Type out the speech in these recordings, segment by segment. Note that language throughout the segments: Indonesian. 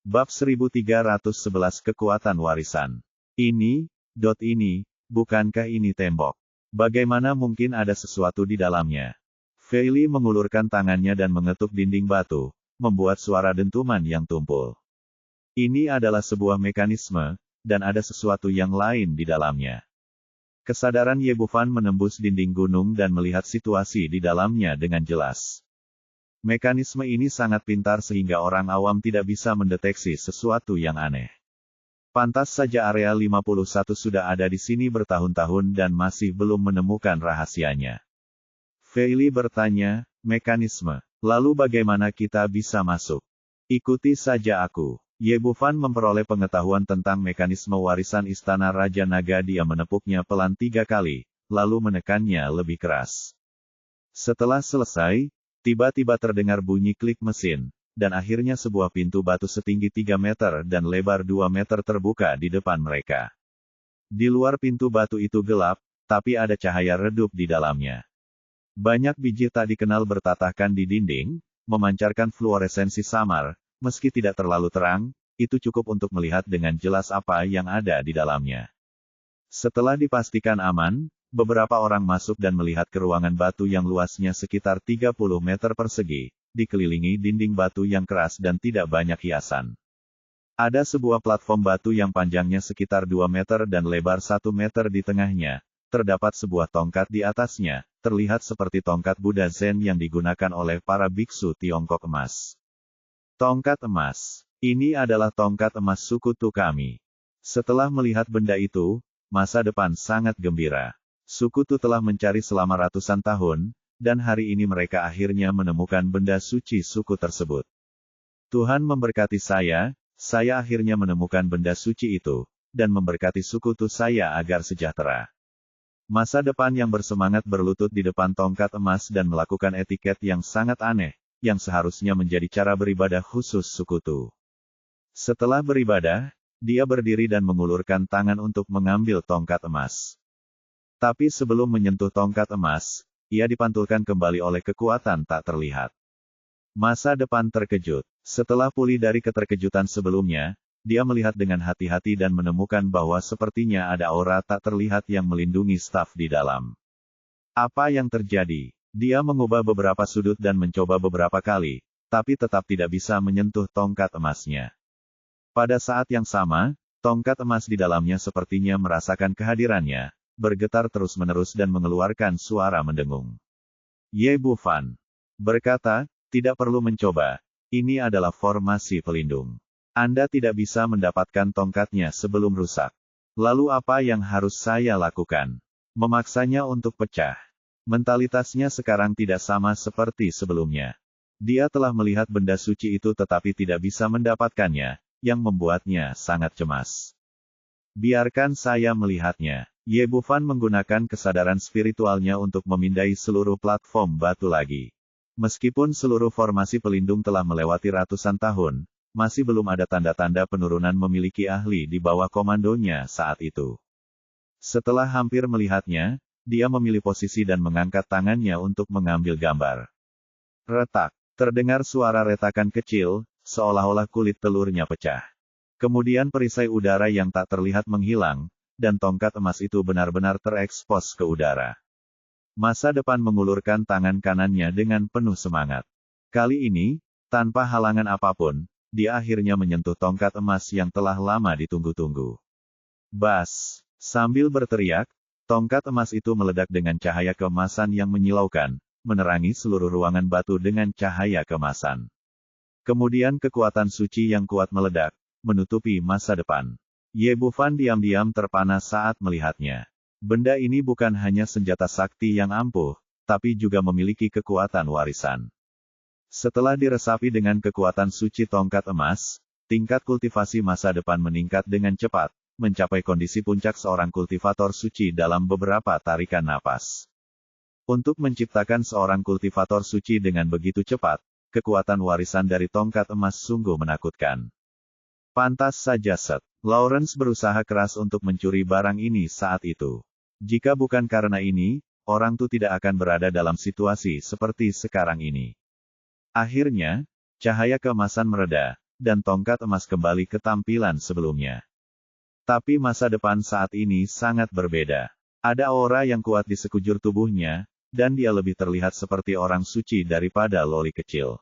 Bab 1311 Kekuatan Warisan. Ini, bukankah ini tembok? Bagaimana mungkin ada sesuatu di dalamnya? Feili mengulurkan tangannya dan mengetuk dinding batu, membuat suara dentuman yang tumpul. Ini adalah sebuah mekanisme, dan ada sesuatu yang lain di dalamnya. Kesadaran Ye Bufan menembus dinding gunung dan melihat situasi di dalamnya dengan jelas. Mekanisme ini sangat pintar sehingga orang awam tidak bisa mendeteksi sesuatu yang aneh. Pantas saja Area 51 sudah ada di sini bertahun-tahun dan masih belum menemukan rahasianya. Feili bertanya, mekanisme. Lalu bagaimana kita bisa masuk? Ikuti saja aku. Ye Bufan memperoleh pengetahuan tentang mekanisme warisan Istana Raja Naga. Dia menepuknya pelan 3 kali, lalu menekannya lebih keras. Setelah selesai, tiba-tiba terdengar bunyi klik mesin, dan akhirnya sebuah pintu batu setinggi 3 meter dan lebar 2 meter terbuka di depan mereka. Di luar pintu batu itu gelap, tapi ada cahaya redup di dalamnya. Banyak biji tak dikenal bertatahkan di dinding, memancarkan fluoresensi samar, meski tidak terlalu terang, itu cukup untuk melihat dengan jelas apa yang ada di dalamnya. Setelah dipastikan aman, beberapa orang masuk dan melihat ke ruangan batu yang luasnya sekitar 30 meter persegi, dikelilingi dinding batu yang keras dan tidak banyak hiasan. Ada sebuah platform batu yang panjangnya sekitar 2 meter dan lebar 1 meter di tengahnya. Terdapat sebuah tongkat di atasnya, terlihat seperti tongkat Buddha Zen yang digunakan oleh para biksu Tiongkok emas. Tongkat emas. Ini adalah tongkat emas sukutu kami. Setelah melihat benda itu, masa depan sangat gembira. Sukutu telah mencari selama ratusan tahun, dan hari ini mereka akhirnya menemukan benda suci suku tersebut. Tuhan memberkati saya akhirnya menemukan benda suci itu, dan memberkati sukutu saya agar sejahtera. Masa depan yang bersemangat berlutut di depan tongkat emas dan melakukan etiket yang sangat aneh, yang seharusnya menjadi cara beribadah khusus sukutu. Setelah beribadah, dia berdiri dan mengulurkan tangan untuk mengambil tongkat emas. Tapi sebelum menyentuh tongkat emas, ia dipantulkan kembali oleh kekuatan tak terlihat. Masa depan terkejut. Setelah pulih dari keterkejutan sebelumnya, dia melihat dengan hati-hati dan menemukan bahwa sepertinya ada aura tak terlihat yang melindungi staf di dalam. Apa yang terjadi? Dia mengubah beberapa sudut dan mencoba beberapa kali, tapi tetap tidak bisa menyentuh tongkat emasnya. Pada saat yang sama, tongkat emas di dalamnya sepertinya merasakan kehadirannya, bergetar terus-menerus dan mengeluarkan suara mendengung. Ye Bufan berkata, tidak perlu mencoba, ini adalah formasi pelindung. Anda tidak bisa mendapatkan tongkatnya sebelum rusak. Lalu apa yang harus saya lakukan? Memaksanya untuk pecah. Mentalitasnya sekarang tidak sama seperti sebelumnya. Dia telah melihat benda suci itu tetapi tidak bisa mendapatkannya, yang membuatnya sangat cemas. Biarkan saya melihatnya. Ye Bufan menggunakan kesadaran spiritualnya untuk memindai seluruh platform batu lagi. Meskipun seluruh formasi pelindung telah melewati ratusan tahun, masih belum ada tanda-tanda penurunan memiliki ahli di bawah komandonya saat itu. Setelah hampir melihatnya, dia memilih posisi dan mengangkat tangannya untuk mengambil gambar. Retak. Terdengar suara retakan kecil, seolah-olah kulit telurnya pecah. Kemudian perisai udara yang tak terlihat menghilang, dan tongkat emas itu benar-benar terekspos ke udara. Masa depan mengulurkan tangan kanannya dengan penuh semangat. Kali ini, tanpa halangan apapun, dia akhirnya menyentuh tongkat emas yang telah lama ditunggu-tunggu. Bas! Sambil berteriak, tongkat emas itu meledak dengan cahaya keemasan yang menyilaukan, menerangi seluruh ruangan batu dengan cahaya keemasan. Kemudian kekuatan suci yang kuat meledak, menutupi masa depan. Ye Bufan diam-diam terpana saat melihatnya. Benda ini bukan hanya senjata sakti yang ampuh, tapi juga memiliki kekuatan warisan. Setelah diresapi dengan kekuatan suci tongkat emas, tingkat kultivasi masa depan meningkat dengan cepat, mencapai kondisi puncak seorang kultivator suci dalam beberapa tarikan napas. Untuk menciptakan seorang kultivator suci dengan begitu cepat, kekuatan warisan dari tongkat emas sungguh menakutkan. Pantas saja Lawrence berusaha keras untuk mencuri barang ini saat itu. Jika bukan karena ini, orang Tu tidak akan berada dalam situasi seperti sekarang ini. Akhirnya, cahaya keemasan mereda, dan tongkat emas kembali ke tampilan sebelumnya. Tapi masa depan saat ini sangat berbeda. Ada aura yang kuat di sekujur tubuhnya, dan dia lebih terlihat seperti orang suci daripada loli kecil.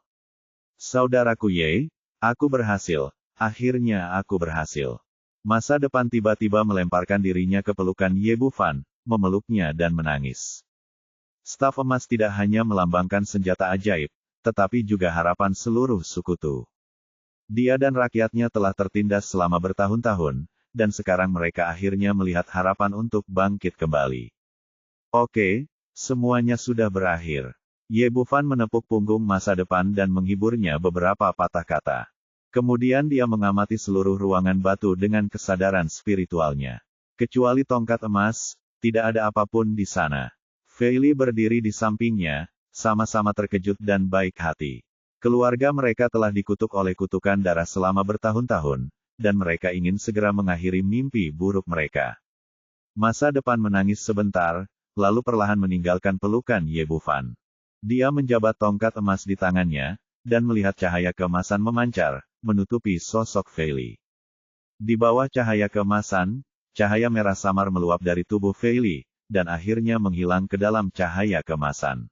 Saudaraku Ye, aku berhasil. Akhirnya aku berhasil. Masa depan tiba-tiba melemparkan dirinya ke pelukan Ye Bufan, memeluknya dan menangis. Staf emas tidak hanya melambangkan senjata ajaib, tetapi juga harapan seluruh suku. Dia dan rakyatnya telah tertindas selama bertahun-tahun, dan sekarang mereka akhirnya melihat harapan untuk bangkit kembali. Oke, semuanya sudah berakhir. Ye Bufan menepuk punggung masa depan dan menghiburnya beberapa patah kata. Kemudian dia mengamati seluruh ruangan batu dengan kesadaran spiritualnya. Kecuali tongkat emas, tidak ada apapun di sana. Fei Li berdiri di sampingnya, sama-sama terkejut dan baik hati. Keluarga mereka telah dikutuk oleh kutukan darah selama bertahun-tahun, dan mereka ingin segera mengakhiri mimpi buruk mereka. Masa depan menangis sebentar, lalu perlahan meninggalkan pelukan Ye Bufan. Dia menjabat tongkat emas di tangannya, dan melihat cahaya keemasan memancar, menutupi sosok Fei Li. Di bawah cahaya keemasan, cahaya merah samar meluap dari tubuh Fei Li, dan akhirnya menghilang ke dalam cahaya keemasan.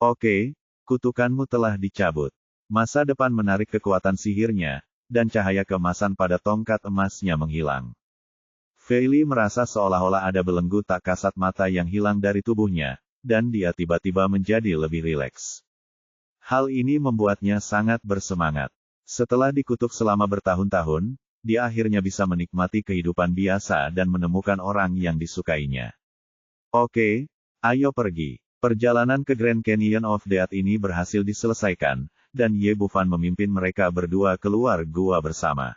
Oke, kutukanmu telah dicabut. Masa depan menarik kekuatan sihirnya, dan cahaya keemasan pada tongkat emasnya menghilang. Fei Li merasa seolah-olah ada belenggu tak kasat mata yang hilang dari tubuhnya, dan dia tiba-tiba menjadi lebih rileks. Hal ini membuatnya sangat bersemangat. Setelah dikutuk selama bertahun-tahun, dia akhirnya bisa menikmati kehidupan biasa dan menemukan orang yang disukainya. Oke, ayo pergi. Perjalanan ke Grand Canyon of Death ini berhasil diselesaikan, dan Ye Bufan memimpin mereka berdua keluar gua bersama.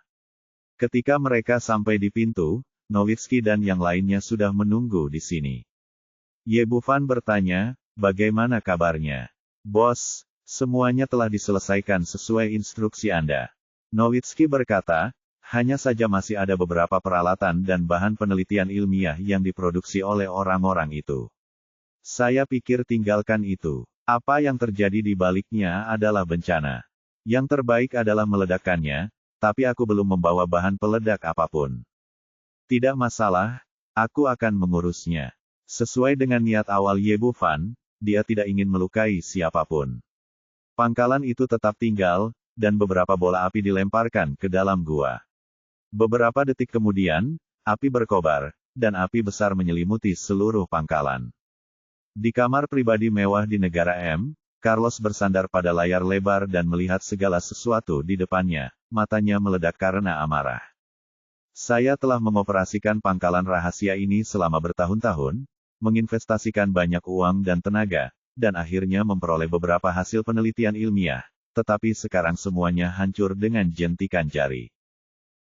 Ketika mereka sampai di pintu, Nowitzki dan yang lainnya sudah menunggu di sini. Ye Bufan bertanya, bagaimana kabarnya? Bos, semuanya telah diselesaikan sesuai instruksi Anda. Nowitzki berkata, hanya saja masih ada beberapa peralatan dan bahan penelitian ilmiah yang diproduksi oleh orang-orang itu. Saya pikir tinggalkan itu. Apa yang terjadi di baliknya adalah bencana. Yang terbaik adalah meledakkannya, tapi aku belum membawa bahan peledak apapun. Tidak masalah, aku akan mengurusnya. Sesuai dengan niat awal Ye Bufan, dia tidak ingin melukai siapapun. Pangkalan itu tetap tinggal, dan beberapa bola api dilemparkan ke dalam gua. Beberapa detik kemudian, api berkobar, dan api besar menyelimuti seluruh pangkalan. Di kamar pribadi mewah di negara M, Carlos bersandar pada layar lebar dan melihat segala sesuatu di depannya, matanya meledak karena amarah. Saya telah mengoperasikan pangkalan rahasia ini selama bertahun-tahun, menginvestasikan banyak uang dan tenaga, dan akhirnya memperoleh beberapa hasil penelitian ilmiah, tetapi sekarang semuanya hancur dengan jentikan jari.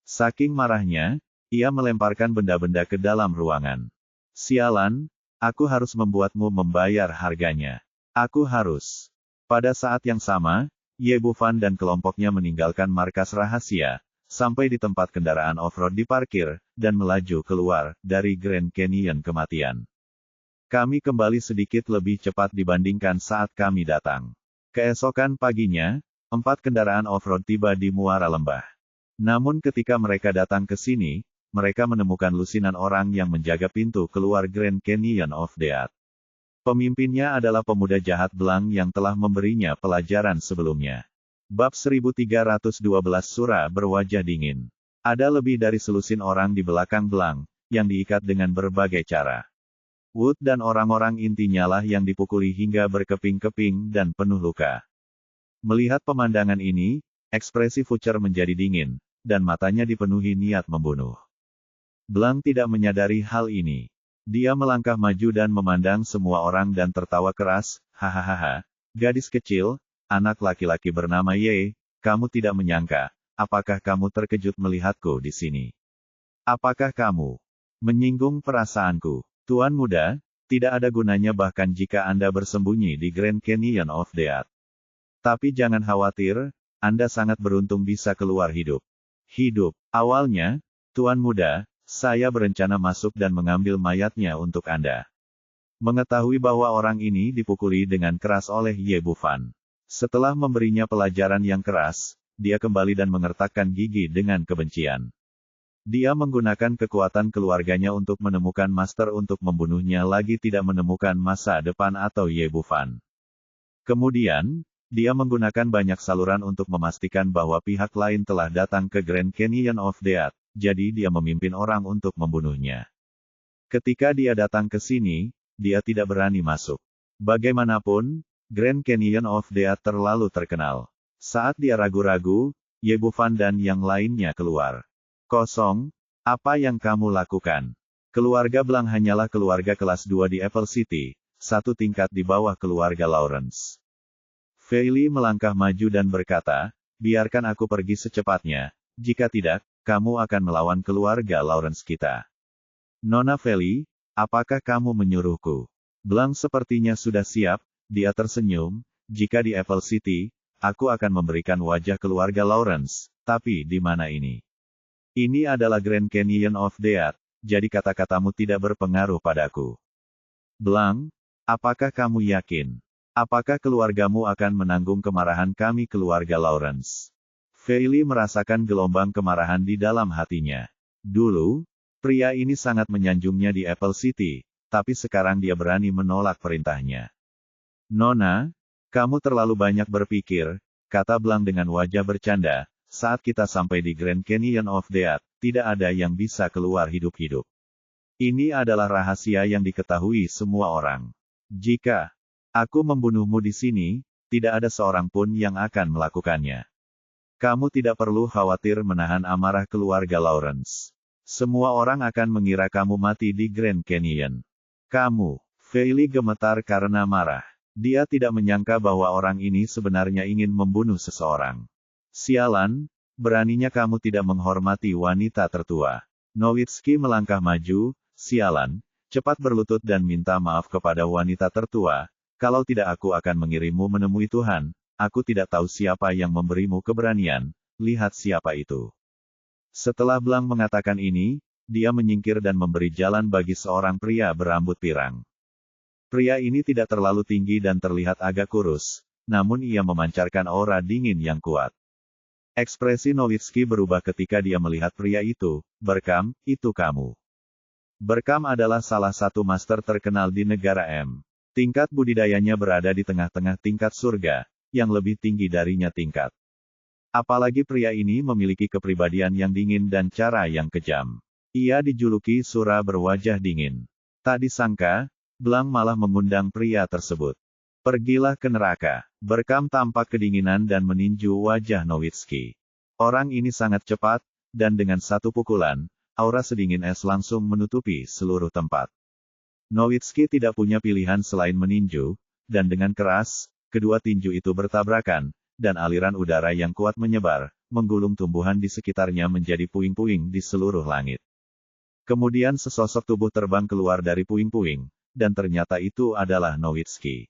Saking marahnya, ia melemparkan benda-benda ke dalam ruangan. Sialan, aku harus membuatmu membayar harganya. Aku harus. Pada saat yang sama, Ye Bufan dan kelompoknya meninggalkan markas rahasia, sampai di tempat kendaraan off-road diparkir, dan melaju keluar dari Grand Canyon kematian. Kami kembali sedikit lebih cepat dibandingkan saat kami datang. Keesokan paginya, 4 kendaraan off-road tiba di muara lembah. Namun ketika mereka datang ke sini, mereka menemukan lusinan orang yang menjaga pintu keluar Grand Canyon of Death. Pemimpinnya adalah pemuda jahat belang yang telah memberinya pelajaran sebelumnya. Bab 1312 Sura berwajah dingin. Ada lebih dari selusin orang di belakang belang, yang diikat dengan berbagai cara. Wood dan orang-orang intinya lah yang dipukuli hingga berkeping-keping dan penuh luka. Melihat pemandangan ini, ekspresi Fucher menjadi dingin, dan matanya dipenuhi niat membunuh. Belang tidak menyadari hal ini. Dia melangkah maju dan memandang semua orang dan tertawa keras, hahaha, gadis kecil, anak laki-laki bernama Ye, kamu tidak menyangka, apakah kamu terkejut melihatku di sini? Apakah kamu menyinggung perasaanku? Tuan muda, tidak ada gunanya bahkan jika Anda bersembunyi di Grand Canyon of Death. Tapi jangan khawatir, Anda sangat beruntung bisa keluar hidup. Hidup. Awalnya, Tuan muda, saya berencana masuk dan mengambil mayatnya untuk Anda. Mengetahui bahwa orang ini dipukuli dengan keras oleh Ye Bufan. Setelah memberinya pelajaran yang keras, dia kembali dan mengertakkan gigi dengan kebencian. Dia menggunakan kekuatan keluarganya untuk menemukan master untuk membunuhnya lagi tidak menemukan masa depan atau Ye Bufan. Kemudian, dia menggunakan banyak saluran untuk memastikan bahwa pihak lain telah datang ke Grand Canyon of Death, jadi dia memimpin orang untuk membunuhnya. Ketika dia datang ke sini, dia tidak berani masuk. Bagaimanapun, Grand Canyon of Death terlalu terkenal. Saat dia ragu-ragu, Ye Bufan dan yang lainnya keluar. Kosong, apa yang kamu lakukan? Keluarga Blanc hanyalah keluarga kelas 2 di Apple City, satu tingkat di bawah keluarga Lawrence. Fei Li melangkah maju dan berkata, biarkan aku pergi secepatnya, jika tidak, kamu akan melawan keluarga Lawrence kita. Nona Fei Li, apakah kamu menyuruhku? Blanc sepertinya sudah siap, dia tersenyum, jika di Apple City, aku akan memberikan wajah keluarga Lawrence, tapi di mana ini? Ini adalah Grand Canyon of Death, jadi kata-katamu tidak berpengaruh padaku. Blanc, apakah kamu yakin? Apakah keluargamu akan menanggung kemarahan kami keluarga Lawrence? Fei Li merasakan gelombang kemarahan di dalam hatinya. Dulu, pria ini sangat menyanjungnya di Apple City, tapi sekarang dia berani menolak perintahnya. Nona, kamu terlalu banyak berpikir, kata Blanc dengan wajah bercanda, saat kita sampai di Grand Canyon of Death, tidak ada yang bisa keluar hidup-hidup. Ini adalah rahasia yang diketahui semua orang. Jika aku membunuhmu di sini, tidak ada seorang pun yang akan melakukannya. Kamu tidak perlu khawatir menahan amarah keluarga Lawrence. Semua orang akan mengira kamu mati di Grand Canyon. Kamu, Fei Li gemetar karena marah. Dia tidak menyangka bahwa orang ini sebenarnya ingin membunuh seseorang. Sialan, beraninya kamu tidak menghormati wanita tertua. Nowitzki melangkah maju, sialan, cepat berlutut dan minta maaf kepada wanita tertua, kalau tidak aku akan mengirimmu menemui Tuhan, aku tidak tahu siapa yang memberimu keberanian, lihat siapa itu. Setelah Blanc mengatakan ini, dia menyingkir dan memberi jalan bagi seorang pria berambut pirang. Pria ini tidak terlalu tinggi dan terlihat agak kurus, namun ia memancarkan aura dingin yang kuat. Ekspresi Nowitzki berubah ketika dia melihat pria itu, Berkam, itu kamu. Berkam adalah salah satu master terkenal di negara M. Tingkat budidayanya berada di tengah-tengah tingkat surga, yang lebih tinggi darinya tingkat. Apalagi pria ini memiliki kepribadian yang dingin dan cara yang kejam. Ia dijuluki Sura berwajah dingin. Tak disangka, Blanc malah mengundang pria tersebut. Pergilah ke neraka. Berkam tampak kedinginan dan meninju wajah Nowitzki. Orang ini sangat cepat, dan dengan satu pukulan, aura sedingin es langsung menutupi seluruh tempat. Nowitzki tidak punya pilihan selain meninju, dan dengan keras, kedua tinju itu bertabrakan, dan aliran udara yang kuat menyebar, menggulung tumbuhan di sekitarnya menjadi puing-puing di seluruh langit. Kemudian sesosok tubuh terbang keluar dari puing-puing, dan ternyata itu adalah Nowitzki.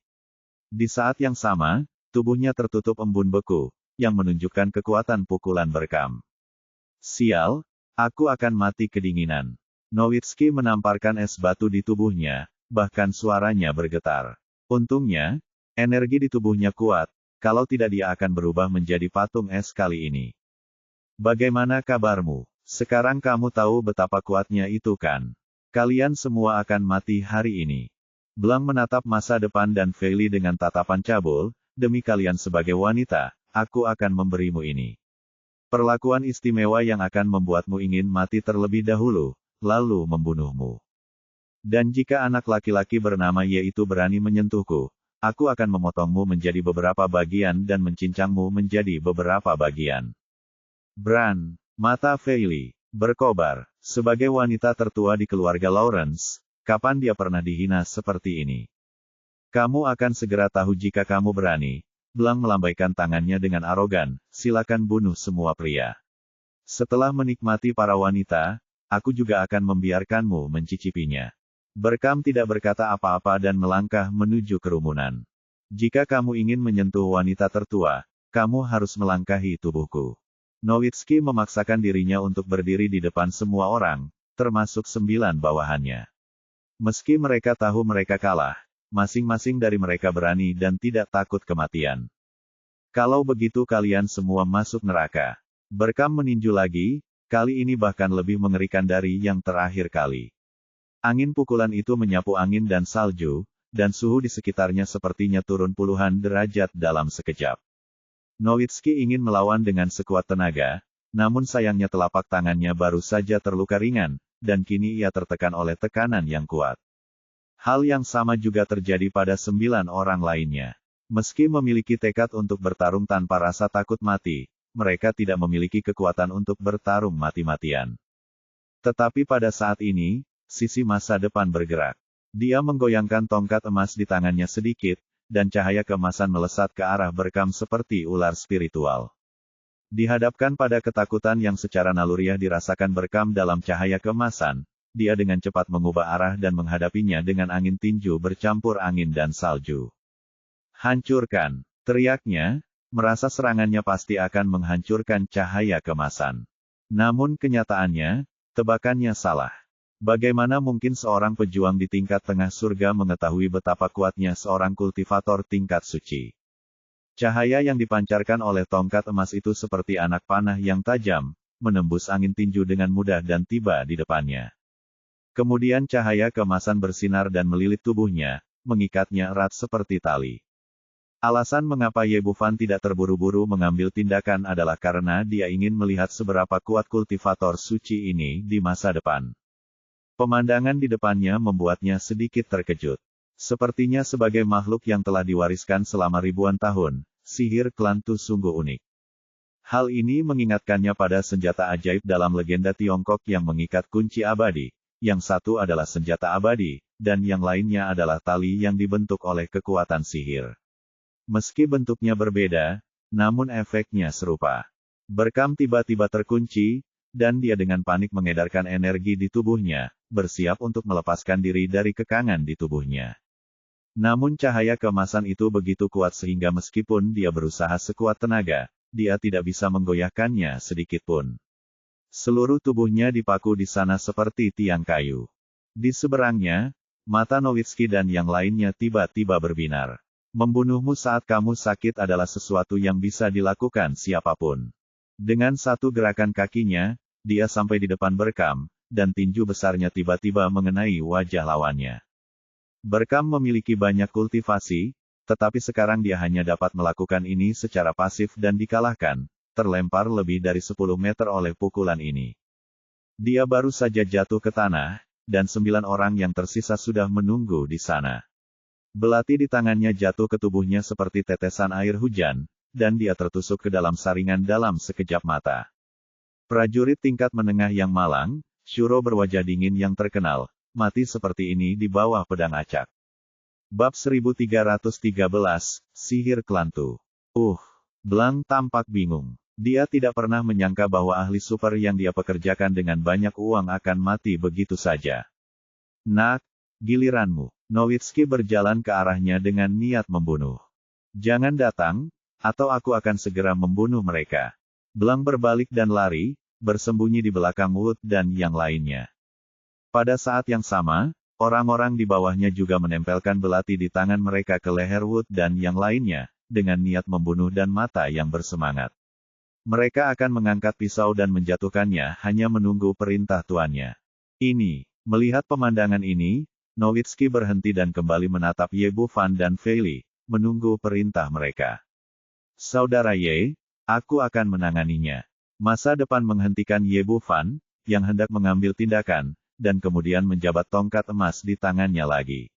Di saat yang sama, tubuhnya tertutup embun beku, yang menunjukkan kekuatan pukulan Berkam. Sial, aku akan mati kedinginan. Nowitzki menamparkan es batu di tubuhnya, bahkan suaranya bergetar. Untungnya, energi di tubuhnya kuat, kalau tidak dia akan berubah menjadi patung es kali ini. Bagaimana kabarmu? Sekarang kamu tahu betapa kuatnya itu kan? Kalian semua akan mati hari ini. Blanc menatap masa depan dan Fei Li dengan tatapan cabul, demi kalian sebagai wanita, aku akan memberimu ini. Perlakuan istimewa yang akan membuatmu ingin mati terlebih dahulu, lalu membunuhmu. Dan jika anak laki-laki bernama Ye itu berani menyentuhku, aku akan memotongmu menjadi beberapa bagian dan mencincangmu menjadi beberapa bagian. Bran, mata Fei Li berkobar. Sebagai wanita tertua di keluarga Lawrence, kapan dia pernah dihina seperti ini? Kamu akan segera tahu jika kamu berani. Blanc melambaikan tangannya dengan arogan, silakan bunuh semua pria. Setelah menikmati para wanita, aku juga akan membiarkanmu mencicipinya. Berkam tidak berkata apa-apa dan melangkah menuju kerumunan. Jika kamu ingin menyentuh wanita tertua, kamu harus melangkahi tubuhku. Nowitzki memaksakan dirinya untuk berdiri di depan semua orang, termasuk 9 bawahannya. Meski mereka tahu mereka kalah, masing-masing dari mereka berani dan tidak takut kematian. Kalau begitu kalian semua masuk neraka. Berkam meninju lagi, kali ini bahkan lebih mengerikan dari yang terakhir kali. Angin pukulan itu menyapu angin dan salju, dan suhu di sekitarnya sepertinya turun puluhan derajat dalam sekejap. Nowitzki ingin melawan dengan sekuat tenaga, namun sayangnya telapak tangannya baru saja terluka ringan, dan kini ia tertekan oleh tekanan yang kuat. Hal yang sama juga terjadi pada 9 orang lainnya. Meski memiliki tekad untuk bertarung tanpa rasa takut mati, mereka tidak memiliki kekuatan untuk bertarung mati-matian. Tetapi pada saat ini, sisi masa depan bergerak. Dia menggoyangkan tongkat emas di tangannya sedikit, dan cahaya keemasan melesat ke arah Berkam seperti ular spiritual. Dihadapkan pada ketakutan yang secara naluriah dirasakan Berkam dalam cahaya keemasan, dia dengan cepat mengubah arah dan menghadapinya dengan angin tinju bercampur angin dan salju. Hancurkan, teriaknya, merasa serangannya pasti akan menghancurkan cahaya keemasan. Namun kenyataannya, tebakannya salah. Bagaimana mungkin seorang pejuang di tingkat tengah surga mengetahui betapa kuatnya seorang kultivator tingkat suci? Cahaya yang dipancarkan oleh tongkat emas itu seperti anak panah yang tajam, menembus angin tinju dengan mudah dan tiba di depannya. Kemudian cahaya keemasan bersinar dan melilit tubuhnya, mengikatnya erat seperti tali. Alasan mengapa Ye Bufan tidak terburu-buru mengambil tindakan adalah karena dia ingin melihat seberapa kuat kultivator suci ini di masa depan. Pemandangan di depannya membuatnya sedikit terkejut. Sepertinya sebagai makhluk yang telah diwariskan selama ribuan tahun, sihir Klantu sungguh unik. Hal ini mengingatkannya pada senjata ajaib dalam legenda Tiongkok yang mengikat kunci abadi. Yang satu adalah senjata abadi, dan yang lainnya adalah tali yang dibentuk oleh kekuatan sihir. Meski bentuknya berbeda, namun efeknya serupa. Berkam tiba-tiba terkunci, dan dia dengan panik mengedarkan energi di tubuhnya, bersiap untuk melepaskan diri dari kekangan di tubuhnya. Namun cahaya keemasan itu begitu kuat sehingga meskipun dia berusaha sekuat tenaga, dia tidak bisa menggoyahkannya sedikitpun. Seluruh tubuhnya dipaku di sana seperti tiang kayu. Di seberangnya, mata Nowitzki dan yang lainnya tiba-tiba berbinar. Membunuhmu saat kamu sakit adalah sesuatu yang bisa dilakukan siapapun. Dengan satu gerakan kakinya, dia sampai di depan Berkam, dan tinju besarnya tiba-tiba mengenai wajah lawannya. Berkam memiliki banyak kultivasi, tetapi sekarang dia hanya dapat melakukan ini secara pasif dan dikalahkan, terlempar lebih dari 10 meter oleh pukulan ini. Dia baru saja jatuh ke tanah, dan 9 orang yang tersisa sudah menunggu di sana. Belati di tangannya jatuh ke tubuhnya seperti tetesan air hujan, dan dia tertusuk ke dalam saringan dalam sekejap mata. Prajurit tingkat menengah yang malang, Shuro berwajah dingin yang terkenal, mati seperti ini di bawah pedang acak. Bab 1313, Sihir Klantu. Blanc tampak bingung. Dia tidak pernah menyangka bahwa ahli super yang dia pekerjakan dengan banyak uang akan mati begitu saja. Nak, giliranmu. Nowitzki berjalan ke arahnya dengan niat membunuh. Jangan datang, atau aku akan segera membunuh mereka. Blanc berbalik dan lari, bersembunyi di belakang Wood dan yang lainnya. Pada saat yang sama, orang-orang di bawahnya juga menempelkan belati di tangan mereka ke leher Wood dan yang lainnya, dengan niat membunuh dan mata yang bersemangat. Mereka akan mengangkat pisau dan menjatuhkannya hanya menunggu perintah tuannya. Melihat pemandangan ini, Nowitzki berhenti dan kembali menatap Ye Bufan dan Fei Li, menunggu perintah mereka. Saudara Ye, aku akan menanganinya. Masa depan menghentikan Ye Bufan, yang hendak mengambil tindakan, dan kemudian menjabat tongkat emas di tangannya lagi.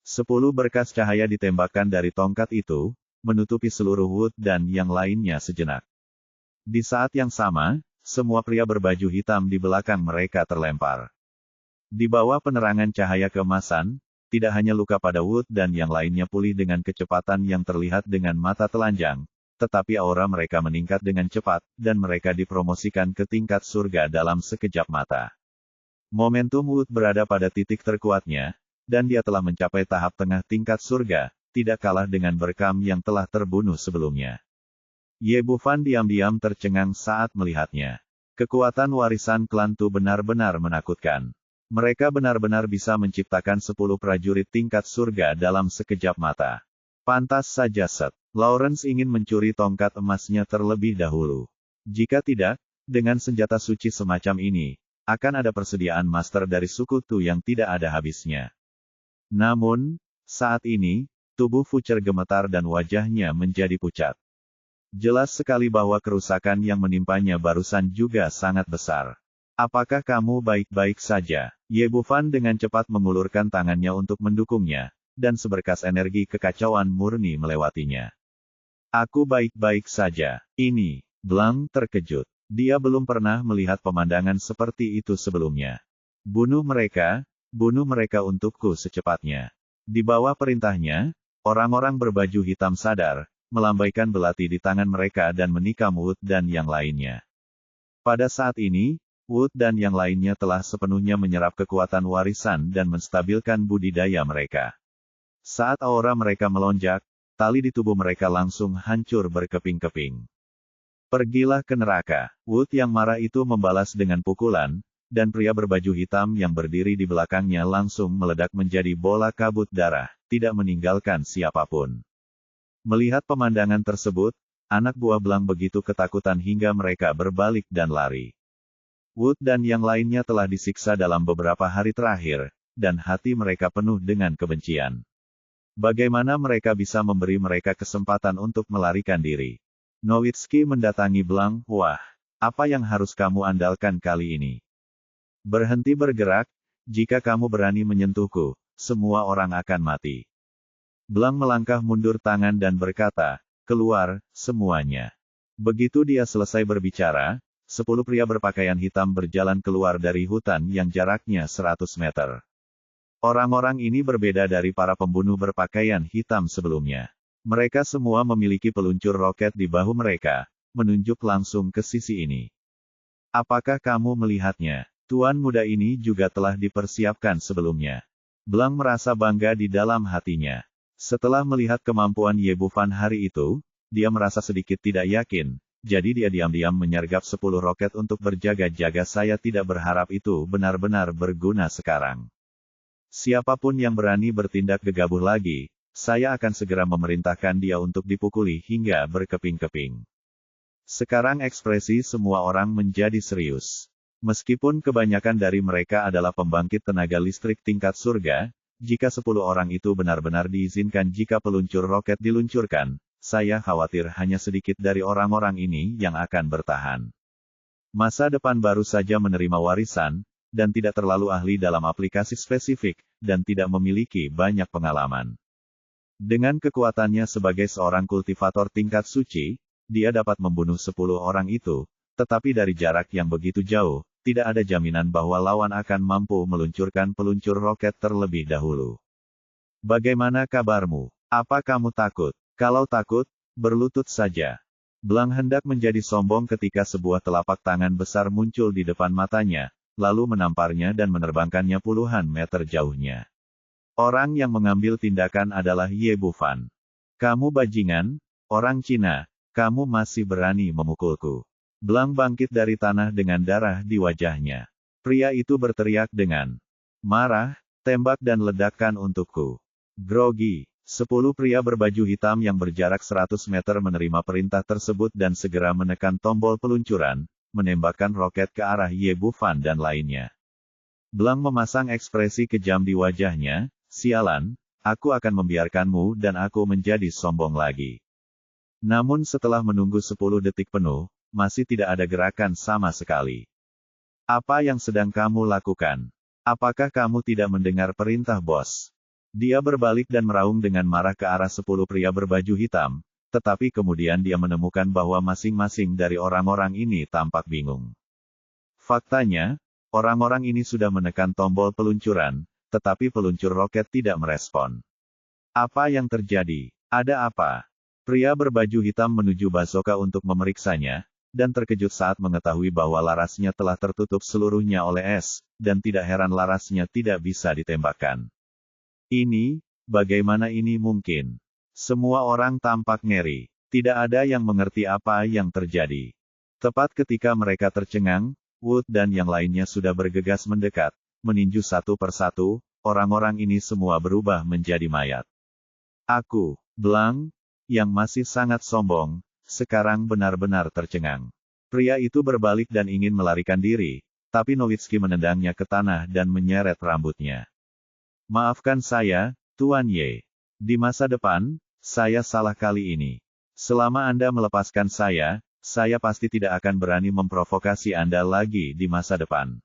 10 berkas cahaya ditembakkan dari tongkat itu, menutupi seluruh Wood dan yang lainnya sejenak. Di saat yang sama, semua pria berbaju hitam di belakang mereka terlempar. Di bawah penerangan cahaya keemasan, tidak hanya luka pada Wood dan yang lainnya pulih dengan kecepatan yang terlihat dengan mata telanjang, tetapi aura mereka meningkat dengan cepat, dan mereka dipromosikan ke tingkat surga dalam sekejap mata. Momentum Wood berada pada titik terkuatnya, dan dia telah mencapai tahap tengah tingkat surga, tidak kalah dengan Berkam yang telah terbunuh sebelumnya. Ye Bufan diam-diam tercengang saat melihatnya. Kekuatan warisan Klantu benar-benar menakutkan. Mereka benar-benar bisa menciptakan 10 prajurit tingkat surga dalam sekejap mata. Pantas saja Lawrence ingin mencuri tongkat emasnya terlebih dahulu. Jika tidak, dengan senjata suci semacam ini, akan ada persediaan master dari suku Tu yang tidak ada habisnya. Namun, saat ini, tubuh Fucher gemetar dan wajahnya menjadi pucat. Jelas sekali bahwa kerusakan yang menimpanya barusan juga sangat besar. Apakah kamu baik-baik saja? Ye Bufan dengan cepat mengulurkan tangannya untuk mendukungnya, dan seberkas energi kekacauan murni melewatinya. Aku baik-baik saja. Ini, Blanc terkejut. Dia belum pernah melihat pemandangan seperti itu sebelumnya. Bunuh mereka untukku secepatnya. Di bawah perintahnya, orang-orang berbaju hitam sadar, melambaikan belati di tangan mereka dan menikam Wood dan yang lainnya. Pada saat ini, Wood dan yang lainnya telah sepenuhnya menyerap kekuatan warisan dan menstabilkan budidaya mereka. Saat aura mereka melonjak, tali di tubuh mereka langsung hancur berkeping-keping. Pergilah ke neraka. Wood yang marah itu membalas dengan pukulan, dan pria berbaju hitam yang berdiri di belakangnya langsung meledak menjadi bola kabut darah, tidak meninggalkan siapapun. Melihat pemandangan tersebut, anak buah Blanc begitu ketakutan hingga mereka berbalik dan lari. Wood dan yang lainnya telah disiksa dalam beberapa hari terakhir, dan hati mereka penuh dengan kebencian. Bagaimana mereka bisa memberi mereka kesempatan untuk melarikan diri? Nowitzki mendatangi Blanc. Wah, apa yang harus kamu andalkan kali ini? Berhenti bergerak, jika kamu berani menyentuhku, semua orang akan mati. Blanc melangkah mundur tangan dan berkata, keluar, semuanya. Begitu dia selesai berbicara, 10 pria berpakaian hitam berjalan keluar dari hutan yang jaraknya 100 meter. Orang-orang ini berbeda dari para pembunuh berpakaian hitam sebelumnya. Mereka semua memiliki peluncur roket di bahu mereka, menunjuk langsung ke sisi ini. Apakah kamu melihatnya? Tuan muda ini juga telah dipersiapkan sebelumnya. Blanc merasa bangga di dalam hatinya. Setelah melihat kemampuan Ye Bufan hari itu, dia merasa sedikit tidak yakin, jadi dia diam-diam menyergap 10 roket untuk berjaga-jaga. Saya tidak berharap itu benar-benar berguna sekarang. Siapapun yang berani bertindak gegabah lagi, saya akan segera memerintahkan dia untuk dipukuli hingga berkeping-keping. Sekarang ekspresi semua orang menjadi serius. Meskipun kebanyakan dari mereka adalah pembangkit tenaga listrik tingkat surga, jika 10 orang itu benar-benar diizinkan jika peluncur roket diluncurkan, saya khawatir hanya sedikit dari orang-orang ini yang akan bertahan. Masa depan baru saja menerima warisan, dan tidak terlalu ahli dalam aplikasi spesifik, dan tidak memiliki banyak pengalaman. Dengan kekuatannya sebagai seorang kultivator tingkat suci, dia dapat membunuh 10 orang itu, tetapi dari jarak yang begitu jauh, tidak ada jaminan bahwa lawan akan mampu meluncurkan peluncur roket terlebih dahulu. Bagaimana kabarmu? Apa kamu takut? Kalau takut, berlutut saja. Blanc hendak menjadi sombong ketika sebuah telapak tangan besar muncul di depan matanya, lalu menamparnya dan menerbangkannya puluhan meter jauhnya. Orang yang mengambil tindakan adalah Ye Bufan. Kamu bajingan, orang Cina, kamu masih berani memukulku. Blanc bangkit dari tanah dengan darah di wajahnya. Pria itu berteriak dengan marah, tembak dan ledakan untukku. Grogi, 10 pria berbaju hitam yang berjarak 100 meter menerima perintah tersebut dan segera menekan tombol peluncuran, menembakkan roket ke arah Ye Bufan dan lainnya. Blanc memasang ekspresi kejam di wajahnya. Sialan, aku akan membiarkanmu dan aku menjadi sombong lagi. Namun setelah menunggu 10 detik penuh, masih tidak ada gerakan sama sekali. Apa yang sedang kamu lakukan? Apakah kamu tidak mendengar perintah bos? Dia berbalik dan meraung dengan marah ke arah 10 pria berbaju hitam, tetapi kemudian dia menemukan bahwa masing-masing dari orang-orang ini tampak bingung. Faktanya, orang-orang ini sudah menekan tombol peluncuran, tetapi peluncur roket tidak merespon. Apa yang terjadi? Ada apa? Pria berbaju hitam menuju Basoka untuk memeriksanya, dan terkejut saat mengetahui bahwa larasnya telah tertutup seluruhnya oleh es, dan tidak heran larasnya tidak bisa ditembakkan. Ini, bagaimana ini mungkin? Semua orang tampak ngeri. Tidak ada yang mengerti apa yang terjadi. Tepat ketika mereka tercengang, Wood dan yang lainnya sudah bergegas mendekat. Meninju satu persatu, orang-orang ini semua berubah menjadi mayat. Aku Blanc, yang masih sangat sombong, sekarang benar-benar tercengang. Pria itu berbalik dan ingin melarikan diri, tapi Nowitzki menendangnya ke tanah dan menyeret rambutnya. Maafkan saya, Tuan Ye. Di masa depan, saya salah kali ini. Selama Anda melepaskan saya pasti tidak akan berani memprovokasi Anda lagi di masa depan.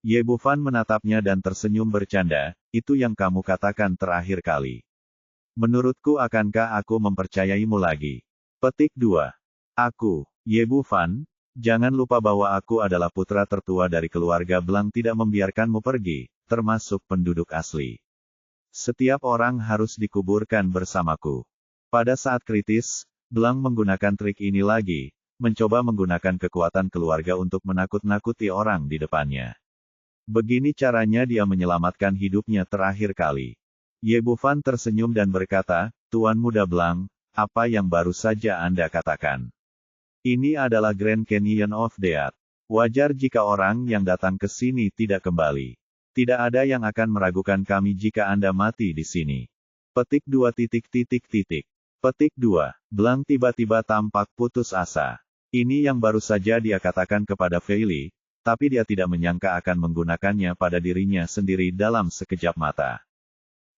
Ye Bufan menatapnya dan tersenyum bercanda, itu yang kamu katakan terakhir kali. Menurutku akankah aku mempercayaimu lagi? Petik 2. Aku, Ye Bufan, jangan lupa bahwa aku adalah putra tertua dari keluarga Blanc tidak membiarkanmu pergi, termasuk penduduk asli. Setiap orang harus dikuburkan bersamaku. Pada saat kritis, Blanc menggunakan trik ini lagi, mencoba menggunakan kekuatan keluarga untuk menakut-nakuti orang di depannya. Begini caranya dia menyelamatkan hidupnya terakhir kali. Ye Bufan tersenyum dan berkata, Tuan Muda Blanc, apa yang baru saja Anda katakan? Ini adalah Grand Canyon of Death. Wajar jika orang yang datang ke sini tidak kembali. Tidak ada yang akan meragukan kami jika Anda mati di sini. Petik 2. Petik 2. Blanc tiba-tiba tampak putus asa. Ini yang baru saja dia katakan kepada Fei Li, tapi dia tidak menyangka akan menggunakannya pada dirinya sendiri dalam sekejap mata.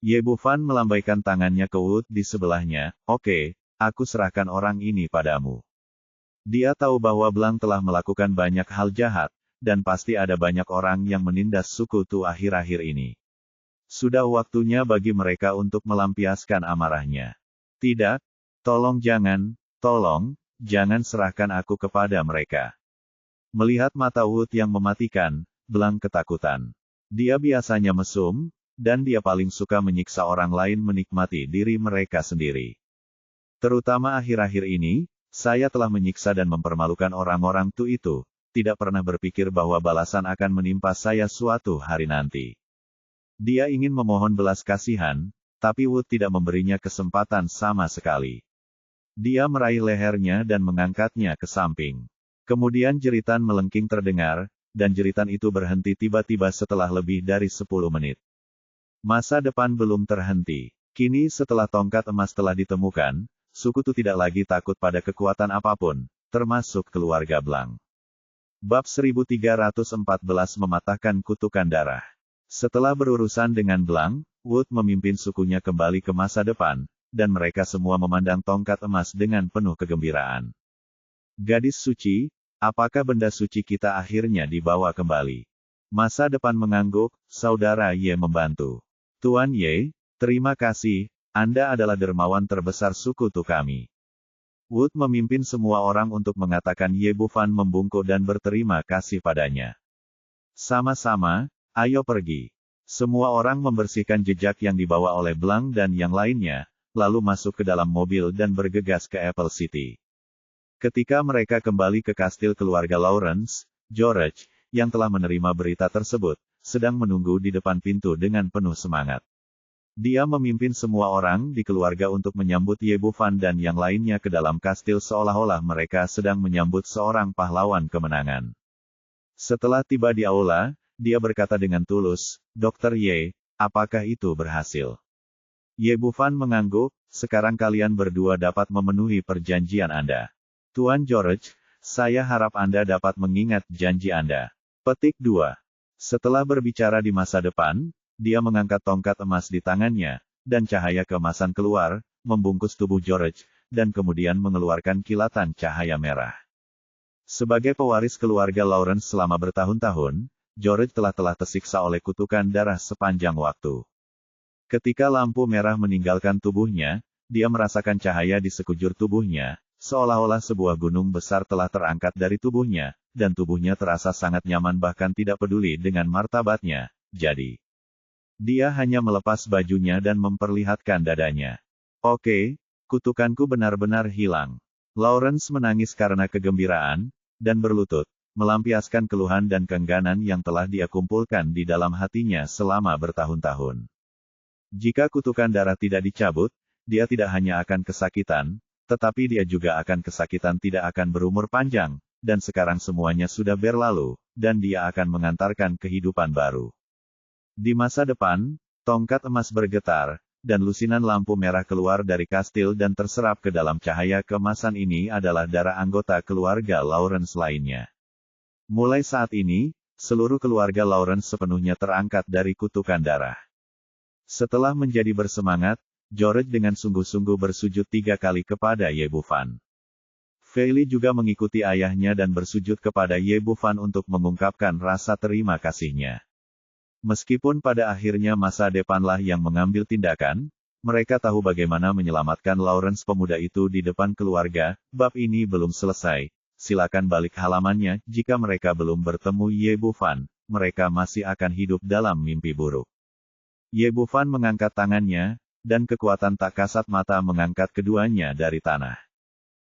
Ye Bufan melambaikan tangannya ke Wood di sebelahnya, oke, aku serahkan orang ini padamu. Dia tahu bahwa Blanc telah melakukan banyak hal jahat, dan pasti ada banyak orang yang menindas suku Tu akhir-akhir ini. Sudah waktunya bagi mereka untuk melampiaskan amarahnya. Tidak, tolong jangan serahkan aku kepada mereka. Melihat mata Wood yang mematikan, Blanc ketakutan. Dia biasanya mesum, dan dia paling suka menyiksa orang lain menikmati diri mereka sendiri. Terutama akhir-akhir ini, saya telah menyiksa dan mempermalukan orang-orang Tu itu, tidak pernah berpikir bahwa balasan akan menimpa saya suatu hari nanti. Dia ingin memohon belas kasihan, tapi Wood tidak memberinya kesempatan sama sekali. Dia meraih lehernya dan mengangkatnya ke samping. Kemudian jeritan melengking terdengar, dan jeritan itu berhenti tiba-tiba setelah lebih dari 10 menit. Masa depan belum terhenti. Kini setelah tongkat emas telah ditemukan, suku Tu tidak lagi takut pada kekuatan apapun, termasuk keluarga Blanc. Bab 1314 mematahkan kutukan darah. Setelah berurusan dengan Blanc, Wood memimpin sukunya kembali ke masa depan, dan mereka semua memandang tongkat emas dengan penuh kegembiraan. Gadis suci, apakah benda suci kita akhirnya dibawa kembali? Masa depan mengangguk, saudara Ye membantu. Tuan Ye, terima kasih, Anda adalah dermawan terbesar suku Tu kami. Wood memimpin semua orang untuk mengatakan Ye Bufan membungkuk dan berterima kasih padanya. Sama-sama, ayo pergi. Semua orang membersihkan jejak yang dibawa oleh Blanc dan yang lainnya, lalu masuk ke dalam mobil dan bergegas ke Apple City. Ketika mereka kembali ke kastil keluarga Lawrence, George, yang telah menerima berita tersebut, sedang menunggu di depan pintu dengan penuh semangat. Dia memimpin semua orang di keluarga untuk menyambut Ye Bufan dan yang lainnya ke dalam kastil seolah-olah mereka sedang menyambut seorang pahlawan kemenangan. Setelah tiba di aula, dia berkata dengan tulus, Dr. Ye, apakah itu berhasil? Ye Bufan mengangguk, sekarang kalian berdua dapat memenuhi perjanjian Anda. Tuan George, saya harap Anda dapat mengingat janji Anda. Petik 2. Setelah berbicara di masa depan, dia mengangkat tongkat emas di tangannya, dan cahaya keemasan keluar, membungkus tubuh George, dan kemudian mengeluarkan kilatan cahaya merah. Sebagai pewaris keluarga Lawrence selama bertahun-tahun, George telah tersiksa oleh kutukan darah sepanjang waktu. Ketika lampu merah meninggalkan tubuhnya, dia merasakan cahaya di sekujur tubuhnya, seolah-olah sebuah gunung besar telah terangkat dari tubuhnya, dan tubuhnya terasa sangat nyaman bahkan tidak peduli dengan martabatnya, jadi. Dia hanya melepas bajunya dan memperlihatkan dadanya. Oke, kutukanku benar-benar hilang. Lawrence menangis karena kegembiraan, dan berlutut, melampiaskan keluhan dan keengganan yang telah dia kumpulkan di dalam hatinya selama bertahun-tahun. Jika kutukan darah tidak dicabut, dia tidak hanya akan kesakitan, tetapi dia juga akan kesakitan tidak akan berumur panjang, dan sekarang semuanya sudah berlalu, dan dia akan mengantarkan kehidupan baru. Di masa depan, tongkat emas bergetar, dan lusinan lampu merah keluar dari kastil dan terserap ke dalam cahaya kemasan ini adalah darah anggota keluarga Lawrence lainnya. Mulai saat ini, seluruh keluarga Lawrence sepenuhnya terangkat dari kutukan darah. Setelah menjadi bersemangat, George dengan sungguh-sungguh bersujud 3 kali kepada Ye Bufan. Fei Li juga mengikuti ayahnya dan bersujud kepada Ye Bufan untuk mengungkapkan rasa terima kasihnya. Meskipun pada akhirnya masa depanlah yang mengambil tindakan, mereka tahu bagaimana menyelamatkan Lawrence pemuda itu di depan keluarga. Bab ini belum selesai, silakan balik halamannya. Jika mereka belum bertemu Ye Bufan, mereka masih akan hidup dalam mimpi buruk. Ye Bufan mengangkat tangannya, dan kekuatan tak kasat mata mengangkat keduanya dari tanah.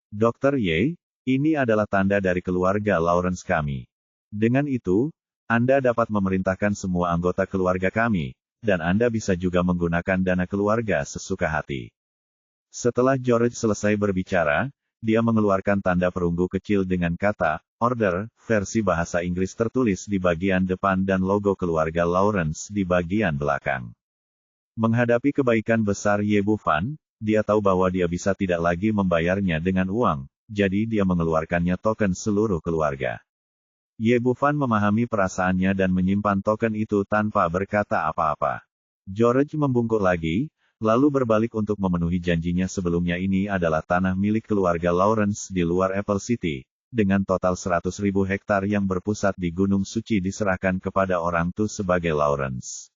Dr. Ye, ini adalah tanda dari keluarga Lawrence kami. Dengan itu, Anda dapat memerintahkan semua anggota keluarga kami, dan Anda bisa juga menggunakan dana keluarga sesuka hati. Setelah George selesai berbicara, dia mengeluarkan tanda perunggu kecil dengan kata, Order, versi bahasa Inggris tertulis di bagian depan dan logo keluarga Lawrence di bagian belakang. Menghadapi kebaikan besar Ye Bufan, dia tahu bahwa dia bisa tidak lagi membayarnya dengan uang, jadi dia mengeluarkannya token seluruh keluarga. Ye Bufan memahami perasaannya dan menyimpan token itu tanpa berkata apa-apa. George membungkuk lagi, lalu berbalik untuk memenuhi janjinya sebelumnya. Ini adalah tanah milik keluarga Lawrence di luar Apple City, dengan total 100.000 hektar yang berpusat di Gunung Suci diserahkan kepada orang Tu sebagai Lawrence.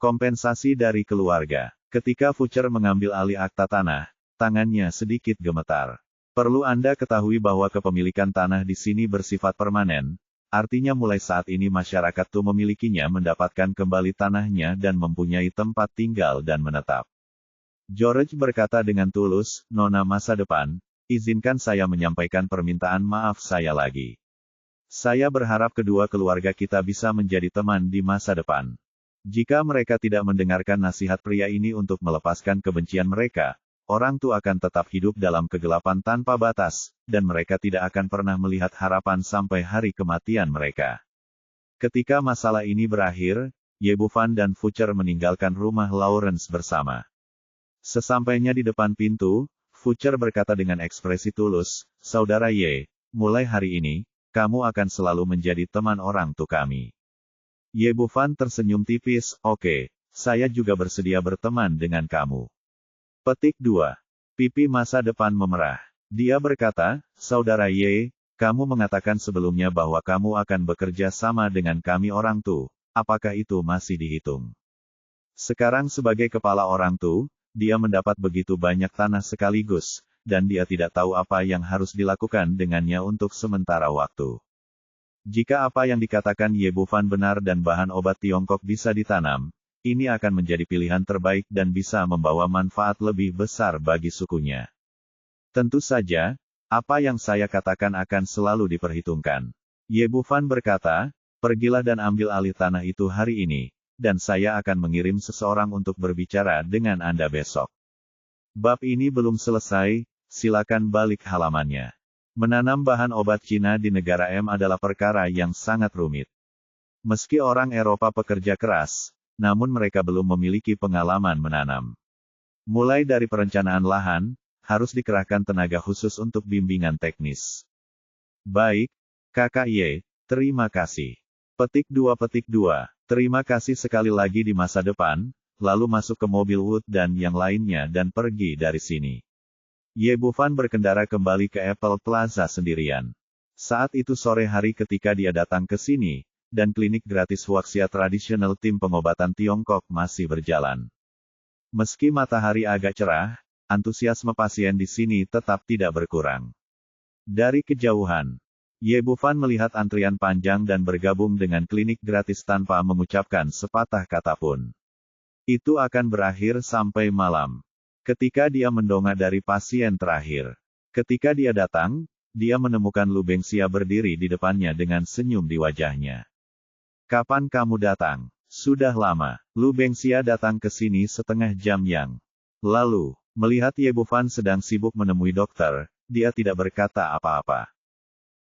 Kompensasi dari keluarga. Ketika Future mengambil alih akta tanah, tangannya sedikit gemetar. Perlu Anda ketahui bahwa kepemilikan tanah di sini bersifat permanen, artinya mulai saat ini masyarakat Tu memilikinya mendapatkan kembali tanahnya dan mempunyai tempat tinggal dan menetap. George berkata dengan tulus, Nona masa depan, izinkan saya menyampaikan permintaan maaf saya lagi. Saya berharap kedua keluarga kita bisa menjadi teman di masa depan. Jika mereka tidak mendengarkan nasihat pria ini untuk melepaskan kebencian mereka, orang Tu akan tetap hidup dalam kegelapan tanpa batas, dan mereka tidak akan pernah melihat harapan sampai hari kematian mereka. Ketika masalah ini berakhir, Ye Bufan dan Future meninggalkan rumah Lawrence bersama. Sesampainya di depan pintu, Future berkata dengan ekspresi tulus, Saudara Ye, mulai hari ini, kamu akan selalu menjadi teman orang Tu kami. Ye Bufan tersenyum tipis, Oke, saya juga bersedia berteman dengan kamu. Petik 2. Pipi masa depan memerah. Dia berkata, Saudara Ye, kamu mengatakan sebelumnya bahwa kamu akan bekerja sama dengan kami orang Tu. Apakah itu masih dihitung? Sekarang sebagai kepala orang Tu, dia mendapat begitu banyak tanah sekaligus, dan dia tidak tahu apa yang harus dilakukan dengannya untuk sementara waktu. Jika apa yang dikatakan Ye Bufan benar dan bahan obat Tiongkok bisa ditanam, ini akan menjadi pilihan terbaik dan bisa membawa manfaat lebih besar bagi sukunya. Tentu saja, apa yang saya katakan akan selalu diperhitungkan. Ye Bufan berkata, pergilah dan ambil alih tanah itu hari ini, dan saya akan mengirim seseorang untuk berbicara dengan Anda besok. Bab ini belum selesai, silakan balik halamannya. Menanam bahan obat Cina di negara M adalah perkara yang sangat rumit. Meski orang Eropa pekerja keras, namun mereka belum memiliki pengalaman menanam. Mulai dari perencanaan lahan, harus dikerahkan tenaga khusus untuk bimbingan teknis. Baik, Kakak Ye, terima kasih. Petik 2. Terima kasih sekali lagi di masa depan, lalu masuk ke mobil Wood dan yang lainnya dan pergi dari sini. Ye Bufan berkendara kembali ke Apple Plaza sendirian. Saat itu sore hari ketika dia datang ke sini, dan klinik gratis Huaxia tradisional tim pengobatan Tiongkok masih berjalan. Meski matahari agak cerah, antusiasme pasien di sini tetap tidak berkurang. Dari kejauhan, Ye Bufan melihat antrian panjang dan bergabung dengan klinik gratis tanpa mengucapkan sepatah kata pun. Itu akan berakhir sampai malam. Ketika dia mendongak dari pasien terakhir. Ketika dia datang, dia menemukan Lu Bengxia berdiri di depannya dengan senyum di wajahnya. Kapan kamu datang? Sudah lama. Lu Bengxia datang ke sini setengah jam yang lalu. Melihat Ye Bufan sedang sibuk menemui dokter, dia tidak berkata apa-apa.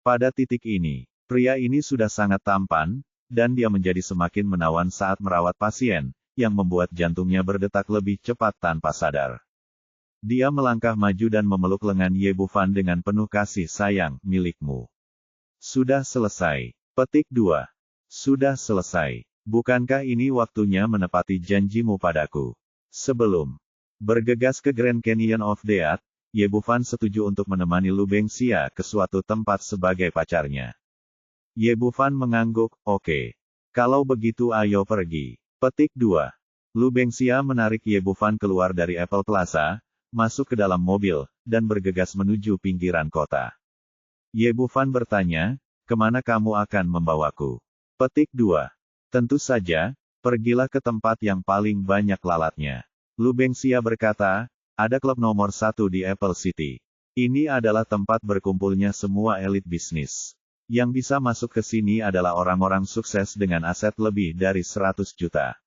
Pada titik ini, pria ini sudah sangat tampan, dan dia menjadi semakin menawan saat merawat pasien, yang membuat jantungnya berdetak lebih cepat tanpa sadar. Dia melangkah maju dan memeluk lengan Ye Bufan dengan penuh kasih sayang, milikmu. Sudah selesai. Petik 2. Sudah selesai. Bukankah ini waktunya menepati janjimu padaku? Sebelum bergegas ke Grand Canyon of Death, Ye Bufan setuju untuk menemani Lu Bengxia ke suatu tempat sebagai pacarnya. Ye Bufan mengangguk, oke. Kalau begitu ayo pergi. Petik 2. Lu Bengxia menarik Ye Bufan keluar dari Apple Plaza, masuk ke dalam mobil, dan bergegas menuju pinggiran kota. Ye Bufan bertanya, kemana kamu akan membawaku? Petik 2. Tentu saja, pergilah ke tempat yang paling banyak lalatnya. Lu Bengxia berkata, ada klub nomor 1 di Apple City. Ini adalah tempat berkumpulnya semua elit bisnis. Yang bisa masuk ke sini adalah orang-orang sukses dengan aset lebih dari 100 juta.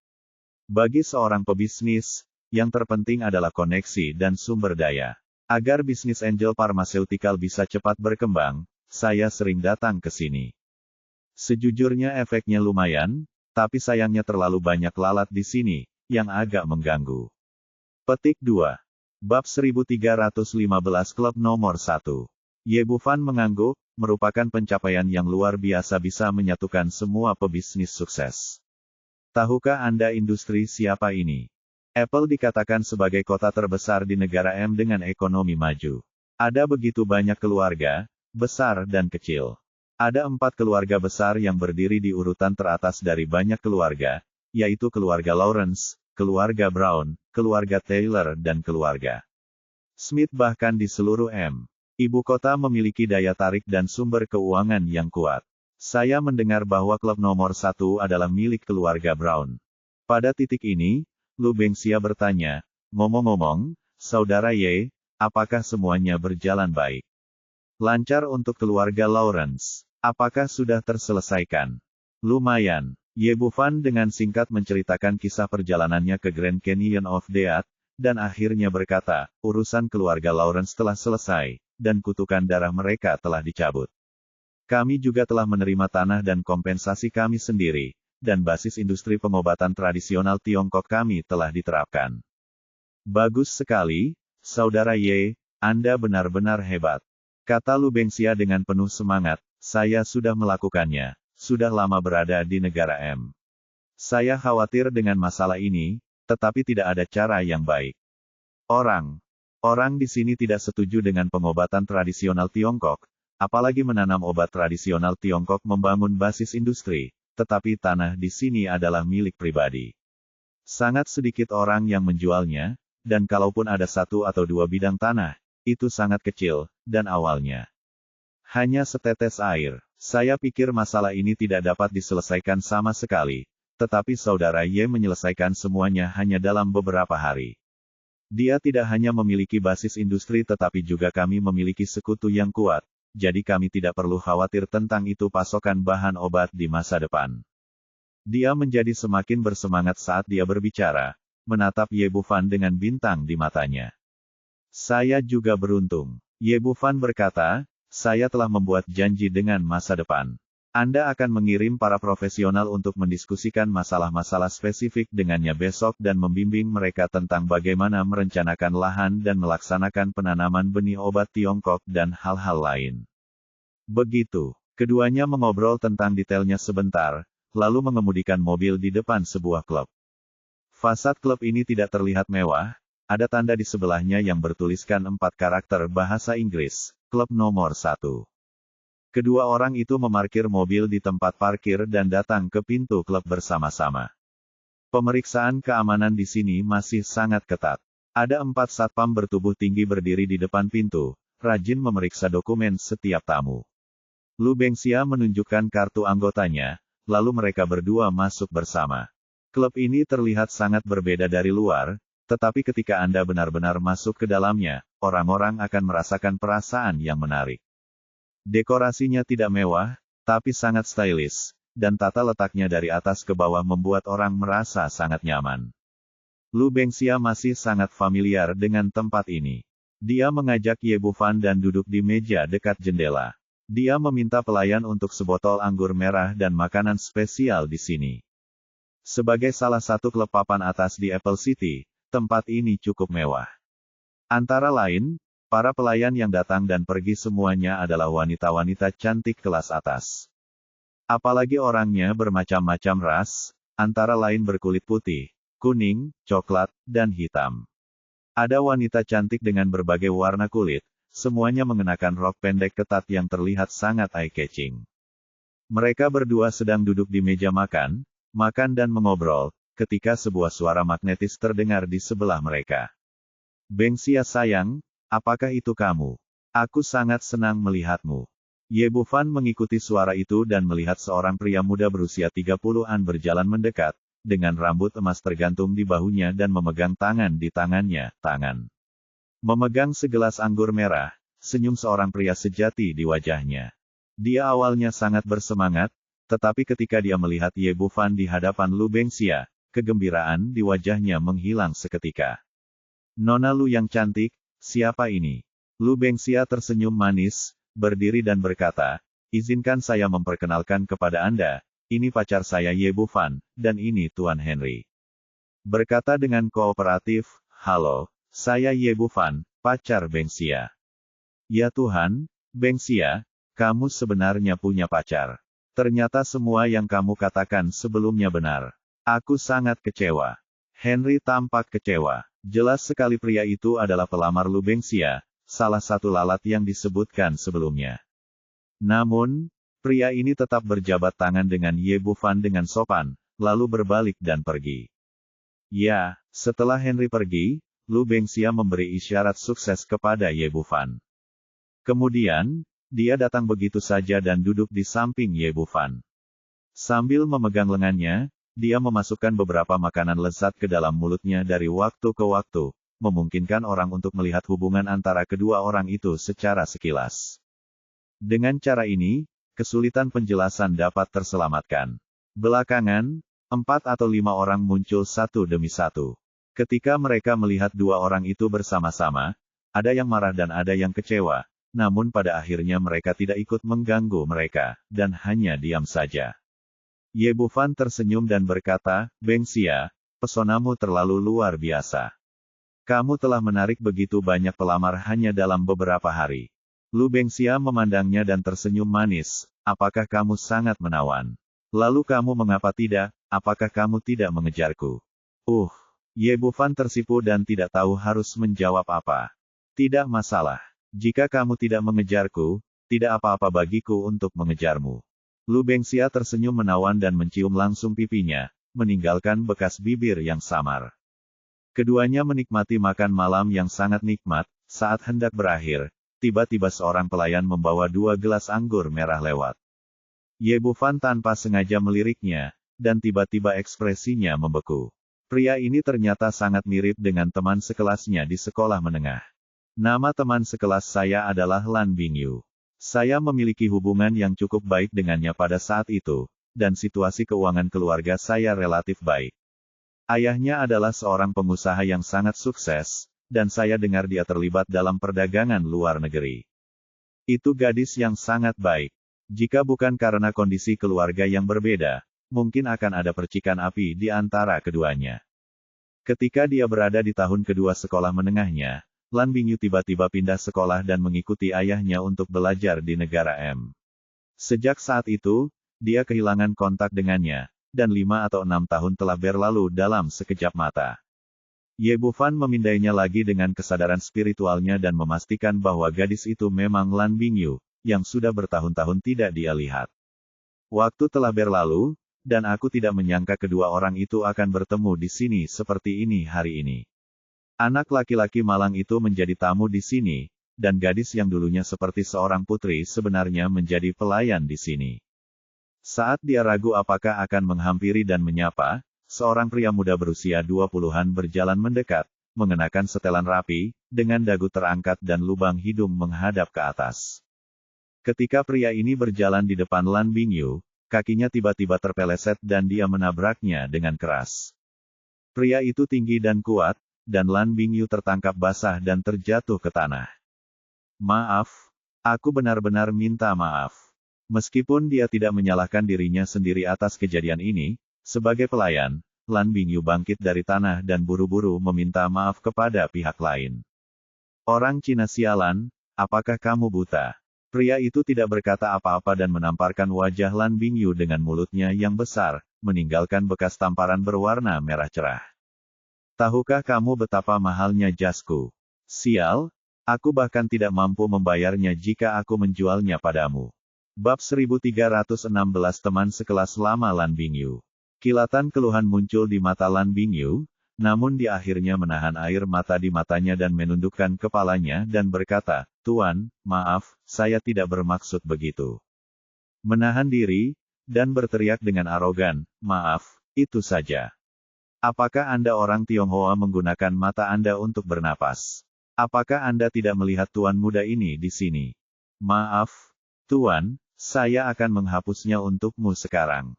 Bagi seorang pebisnis, yang terpenting adalah koneksi dan sumber daya. Agar bisnis angel pharmaceutical bisa cepat berkembang, saya sering datang ke sini. Sejujurnya efeknya lumayan, tapi sayangnya terlalu banyak lalat di sini, yang agak mengganggu. Petik 2. Bab 1315 Klub nomor 1. Ye Bufan mengangguk, merupakan pencapaian yang luar biasa bisa menyatukan semua pebisnis sukses. Tahukah Anda industri siapa ini? Apple dikatakan sebagai kota terbesar di negara M dengan ekonomi maju. Ada begitu banyak keluarga, besar dan kecil. Ada 4 keluarga besar yang berdiri di urutan teratas dari banyak keluarga, yaitu keluarga Lawrence, keluarga Brown, keluarga Taylor dan keluarga Smith. Bahkan di seluruh M. Ibu kota memiliki daya tarik dan sumber keuangan yang kuat. Saya mendengar bahwa klub nomor 1 adalah milik keluarga Brown. Pada titik ini, Lu Bengxia bertanya, ngomong-ngomong, Saudara Ye, apakah semuanya berjalan baik? Lancar untuk keluarga Lawrence. Apakah sudah terselesaikan? Lumayan. Ye Bufan dengan singkat menceritakan kisah perjalanannya ke Grand Canyon of Death, dan akhirnya berkata, urusan keluarga Lawrence telah selesai, dan kutukan darah mereka telah dicabut. Kami juga telah menerima tanah dan kompensasi kami sendiri, dan basis industri pengobatan tradisional Tiongkok kami telah diterapkan. Bagus sekali, Saudara Ye, Anda benar-benar hebat. Kata Lu Bengxia dengan penuh semangat, saya sudah melakukannya, sudah lama berada di negara M. Saya khawatir dengan masalah ini, tetapi tidak ada cara yang baik. Orang di sini tidak setuju dengan pengobatan tradisional Tiongkok, apalagi menanam obat tradisional Tiongkok membangun basis industri, tetapi tanah di sini adalah milik pribadi. Sangat sedikit orang yang menjualnya, dan kalaupun ada 1 atau 2 bidang tanah, itu sangat kecil, dan awalnya hanya setetes air. Saya pikir masalah ini tidak dapat diselesaikan sama sekali, tetapi Saudara Ye menyelesaikan semuanya hanya dalam beberapa hari. Dia tidak hanya memiliki basis industri tetapi juga kami memiliki sekutu yang kuat, jadi kami tidak perlu khawatir tentang itu pasokan bahan obat di masa depan. Dia menjadi semakin bersemangat saat dia berbicara, menatap Ye Bufan dengan bintang di matanya. Saya juga beruntung. Ye Bufan berkata, saya telah membuat janji dengan masa depan. Anda akan mengirim para profesional untuk mendiskusikan masalah-masalah spesifik dengannya besok dan membimbing mereka tentang bagaimana merencanakan lahan dan melaksanakan penanaman benih obat Tiongkok dan hal-hal lain. Begitu, keduanya mengobrol tentang detailnya sebentar, lalu mengemudikan mobil di depan sebuah klub. Fasad klub ini tidak terlihat mewah, ada tanda di sebelahnya yang bertuliskan 4 karakter bahasa Inggris, klub nomor 1. Kedua orang itu memarkir mobil di tempat parkir dan datang ke pintu klub bersama-sama. Pemeriksaan keamanan di sini masih sangat ketat. Ada 4 satpam bertubuh tinggi berdiri di depan pintu, rajin memeriksa dokumen setiap tamu. Lu Bengxia menunjukkan kartu anggotanya, lalu mereka berdua masuk bersama. Klub ini terlihat sangat berbeda dari luar, tetapi ketika Anda benar-benar masuk ke dalamnya, orang-orang akan merasakan perasaan yang menarik. Dekorasinya tidak mewah, tapi sangat stylish, dan tata letaknya dari atas ke bawah membuat orang merasa sangat nyaman. Lu Bengxia masih sangat familiar dengan tempat ini. Dia mengajak Ye Bufan dan duduk di meja dekat jendela. Dia meminta pelayan untuk sebotol anggur merah dan makanan spesial di sini. Sebagai salah satu klub papan atas di Apple City, tempat ini cukup mewah. Antara lain, para pelayan yang datang dan pergi semuanya adalah wanita-wanita cantik kelas atas. Apalagi orangnya bermacam-macam ras, antara lain berkulit putih, kuning, coklat, dan hitam. Ada wanita cantik dengan berbagai warna kulit, semuanya mengenakan rok pendek ketat yang terlihat sangat eye-catching. Mereka berdua sedang duduk di meja makan dan mengobrol, ketika sebuah suara magnetis terdengar di sebelah mereka. "Bengxia sayang, apakah itu kamu? Aku sangat senang melihatmu." Ye Bufan mengikuti suara itu dan melihat seorang pria muda berusia 30-an berjalan mendekat, dengan rambut emas tergantung di bahunya dan memegang tangan di tangannya, memegang segelas anggur merah, senyum seorang pria sejati di wajahnya. Dia awalnya sangat bersemangat, tetapi ketika dia melihat Ye Bufan di hadapan Lu Bengxia, kegembiraan di wajahnya menghilang seketika. "Nona Lu yang cantik, siapa ini?" Lu Bengxia tersenyum manis, berdiri dan berkata, "Izinkan saya memperkenalkan kepada Anda, ini pacar saya Ye Bufan, dan ini Tuan Henry." Berkata dengan kooperatif, "Halo, saya Ye Bufan, pacar Bengxia." "Ya Tuhan, Bengxia, kamu sebenarnya punya pacar. Ternyata semua yang kamu katakan sebelumnya benar. Aku sangat kecewa." Henry tampak kecewa. Jelas sekali pria itu adalah pelamar Lu Bengxia, salah satu lalat yang disebutkan sebelumnya. Namun, pria ini tetap berjabat tangan dengan Ye Bufan dengan sopan, lalu berbalik dan pergi. Ya, setelah Henry pergi, Lu Bengxia memberi isyarat sukses kepada Ye Bufan. Kemudian, dia datang begitu saja dan duduk di samping Ye Bufan. Sambil memegang lengannya, dia memasukkan beberapa makanan lezat ke dalam mulutnya dari waktu ke waktu, memungkinkan orang untuk melihat hubungan antara kedua orang itu secara sekilas. Dengan cara ini, kesulitan penjelasan dapat terselamatkan. Belakangan, 4 atau 5 orang muncul satu demi satu. Ketika mereka melihat dua orang itu bersama-sama, ada yang marah dan ada yang kecewa, namun pada akhirnya mereka tidak ikut mengganggu mereka, dan hanya diam saja. Ye Bufan tersenyum dan berkata, "Bengxia, pesonamu terlalu luar biasa. Kamu telah menarik begitu banyak pelamar hanya dalam beberapa hari." Lu Bengxia memandangnya dan tersenyum manis, "Apakah kamu sangat menawan? Lalu kamu mengapa tidak? Apakah kamu tidak mengejarku?" Ye Bufan tersipu dan tidak tahu harus menjawab apa. "Tidak masalah. Jika kamu tidak mengejarku, tidak apa-apa bagiku untuk mengejarmu." Lu Bengxia tersenyum menawan dan mencium langsung pipinya, meninggalkan bekas bibir yang samar. Keduanya menikmati makan malam yang sangat nikmat. Saat hendak berakhir, tiba-tiba seorang pelayan membawa 2 gelas anggur merah lewat. Ye Bufan tanpa sengaja meliriknya, dan tiba-tiba ekspresinya membeku. Pria ini ternyata sangat mirip dengan teman sekelasnya di sekolah menengah. "Nama teman sekelas saya adalah Lan Bingyu. Saya memiliki hubungan yang cukup baik dengannya pada saat itu, dan situasi keuangan keluarga saya relatif baik. Ayahnya adalah seorang pengusaha yang sangat sukses, dan saya dengar dia terlibat dalam perdagangan luar negeri. Itu gadis yang sangat baik. Jika bukan karena kondisi keluarga yang berbeda, mungkin akan ada percikan api di antara keduanya." Ketika dia berada di tahun kedua sekolah menengahnya, Lan Bingyu tiba-tiba pindah sekolah dan mengikuti ayahnya untuk belajar di negara M. Sejak saat itu, dia kehilangan kontak dengannya, dan 5 atau 6 tahun telah berlalu dalam sekejap mata. Ye Bufan memindainya lagi dengan kesadaran spiritualnya dan memastikan bahwa gadis itu memang Lan Bingyu, yang sudah bertahun-tahun tidak dia lihat. "Waktu telah berlalu, dan aku tidak menyangka kedua orang itu akan bertemu di sini seperti ini hari ini. Anak laki-laki malang itu menjadi tamu di sini, dan gadis yang dulunya seperti seorang putri sebenarnya menjadi pelayan di sini." Saat dia ragu apakah akan menghampiri dan menyapa, seorang pria muda berusia 20-an berjalan mendekat, mengenakan setelan rapi, dengan dagu terangkat dan lubang hidung menghadap ke atas. Ketika pria ini berjalan di depan Lan Bingyu, kakinya tiba-tiba terpeleset dan dia menabraknya dengan keras. Pria itu tinggi dan kuat, dan Lan Bingyu tertangkap basah dan terjatuh ke tanah. "Maaf, aku benar-benar minta maaf." Meskipun dia tidak menyalahkan dirinya sendiri atas kejadian ini, Sebagai pelayan, Lan Bingyu bangkit dari tanah dan buru-buru meminta maaf kepada pihak lain. Orang Cina sialan, apakah kamu buta? Pria itu tidak berkata apa-apa dan menamparkan wajah Lan Bingyu dengan mulutnya yang besar, meninggalkan bekas tamparan berwarna merah cerah. Tahukah kamu betapa mahalnya jasku? Sial, aku bahkan tidak mampu membayarnya jika aku menjualnya padamu. Bab 1316 Teman sekelas lama Lan Bingyu. Kilatan keluhan muncul di mata Lan Bingyu, namun dia akhirnya menahan air mata di matanya dan menundukkan kepalanya dan berkata, Tuan, maaf, saya tidak bermaksud begitu. Menahan diri, dan berteriak dengan arogan, maaf, itu saja. Apakah Anda orang Tionghoa menggunakan mata Anda untuk bernapas? Apakah Anda tidak melihat tuan muda ini di sini? Maaf, Tuan, saya akan menghapusnya untukmu sekarang.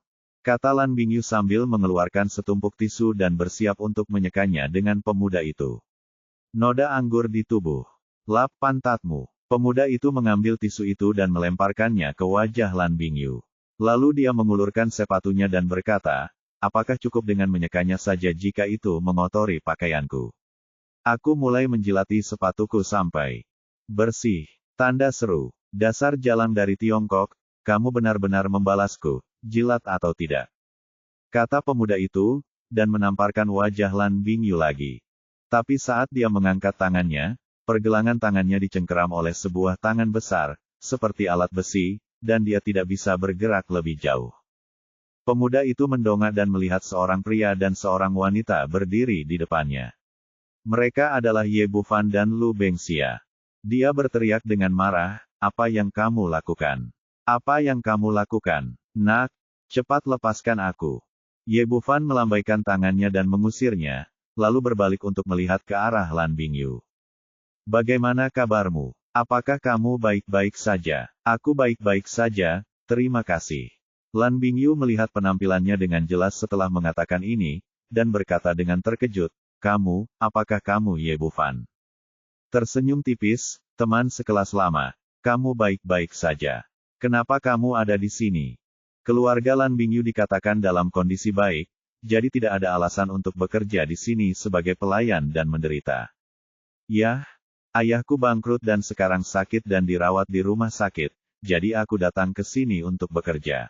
Kata Lan Bingyu sambil mengeluarkan setumpuk tisu dan bersiap untuk menyekanya dengan pemuda itu. Noda anggur di tubuh. Lap pantatmu. Pemuda itu mengambil tisu itu dan melemparkannya ke wajah Lan Bingyu. Lalu dia mengulurkan sepatunya dan berkata, apakah cukup dengan menyekanya saja jika itu mengotori pakaianku? Aku mulai menjilati sepatuku sampai bersih. Tanda seru. Dasar jalang dari Tiongkok, kamu benar-benar membalasku. Jilat atau tidak? Kata pemuda itu, dan menamparkan wajah Lan Bingyu lagi. Tapi saat dia mengangkat tangannya, pergelangan tangannya dicengkeram oleh sebuah tangan besar, seperti alat besi, dan dia tidak bisa bergerak lebih jauh. Pemuda itu mendongak dan melihat seorang pria dan seorang wanita berdiri di depannya. Mereka adalah Ye Bufan dan Lu Bengxia. Dia berteriak dengan marah, apa yang kamu lakukan? Apa yang kamu lakukan? Nak, cepat lepaskan aku. Ye Bufan melambaikan tangannya dan mengusirnya, lalu berbalik untuk melihat ke arah Lan Bingyu. Bagaimana kabarmu? Apakah kamu baik-baik saja? Aku baik-baik saja, terima kasih. Lan Bingyu melihat penampilannya dengan jelas setelah mengatakan ini, dan berkata dengan terkejut, kamu, apakah kamu Ye Bufan? Tersenyum tipis, teman sekelas lama, kamu baik-baik saja. Kenapa kamu ada di sini? Keluarga Lan Bingyu dikatakan dalam kondisi baik, jadi tidak ada alasan untuk bekerja di sini sebagai pelayan dan menderita. Yah, ayahku bangkrut dan sekarang sakit dan dirawat di rumah sakit, jadi aku datang ke sini untuk bekerja.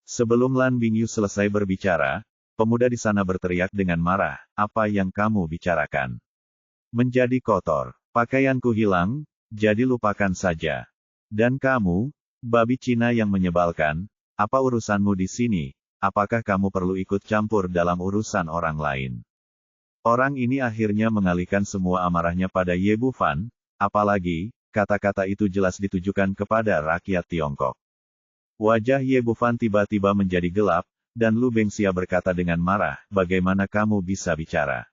Sebelum Lan Bingyu selesai berbicara, pemuda di sana berteriak dengan marah, apa yang kamu bicarakan? Menjadi kotor, pakaianku hilang, jadi lupakan saja. Dan kamu, babi Cina yang menyebalkan, apa urusanmu di sini? Apakah kamu perlu ikut campur dalam urusan orang lain? Orang ini akhirnya mengalihkan semua amarahnya pada Ye Bufan, apalagi, kata-kata itu jelas ditujukan kepada rakyat Tiongkok. Wajah Ye Bufan tiba-tiba menjadi gelap, dan Lu Bengxia berkata dengan marah, bagaimana kamu bisa bicara?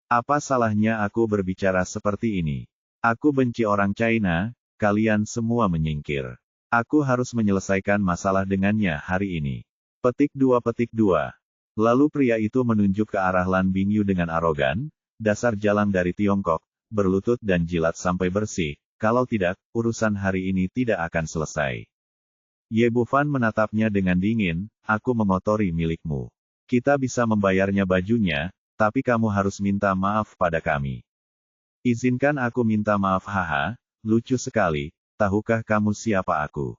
Apa salahnya aku berbicara seperti ini? Aku benci orang China, kalian semua menyingkir. Aku harus menyelesaikan masalah dengannya hari ini. Petik 2. Lalu pria itu menunjuk ke arah Lan Bingyu dengan arogan, dasar jalang dari Tiongkok, berlutut dan jilat sampai bersih, kalau tidak, urusan hari ini tidak akan selesai. Ye Bufan menatapnya dengan dingin, aku mengotori milikmu. Kita bisa membayarnya bajunya, tapi kamu harus minta maaf pada kami. Izinkan aku minta maaf haha, lucu sekali. Tahukah kamu siapa aku?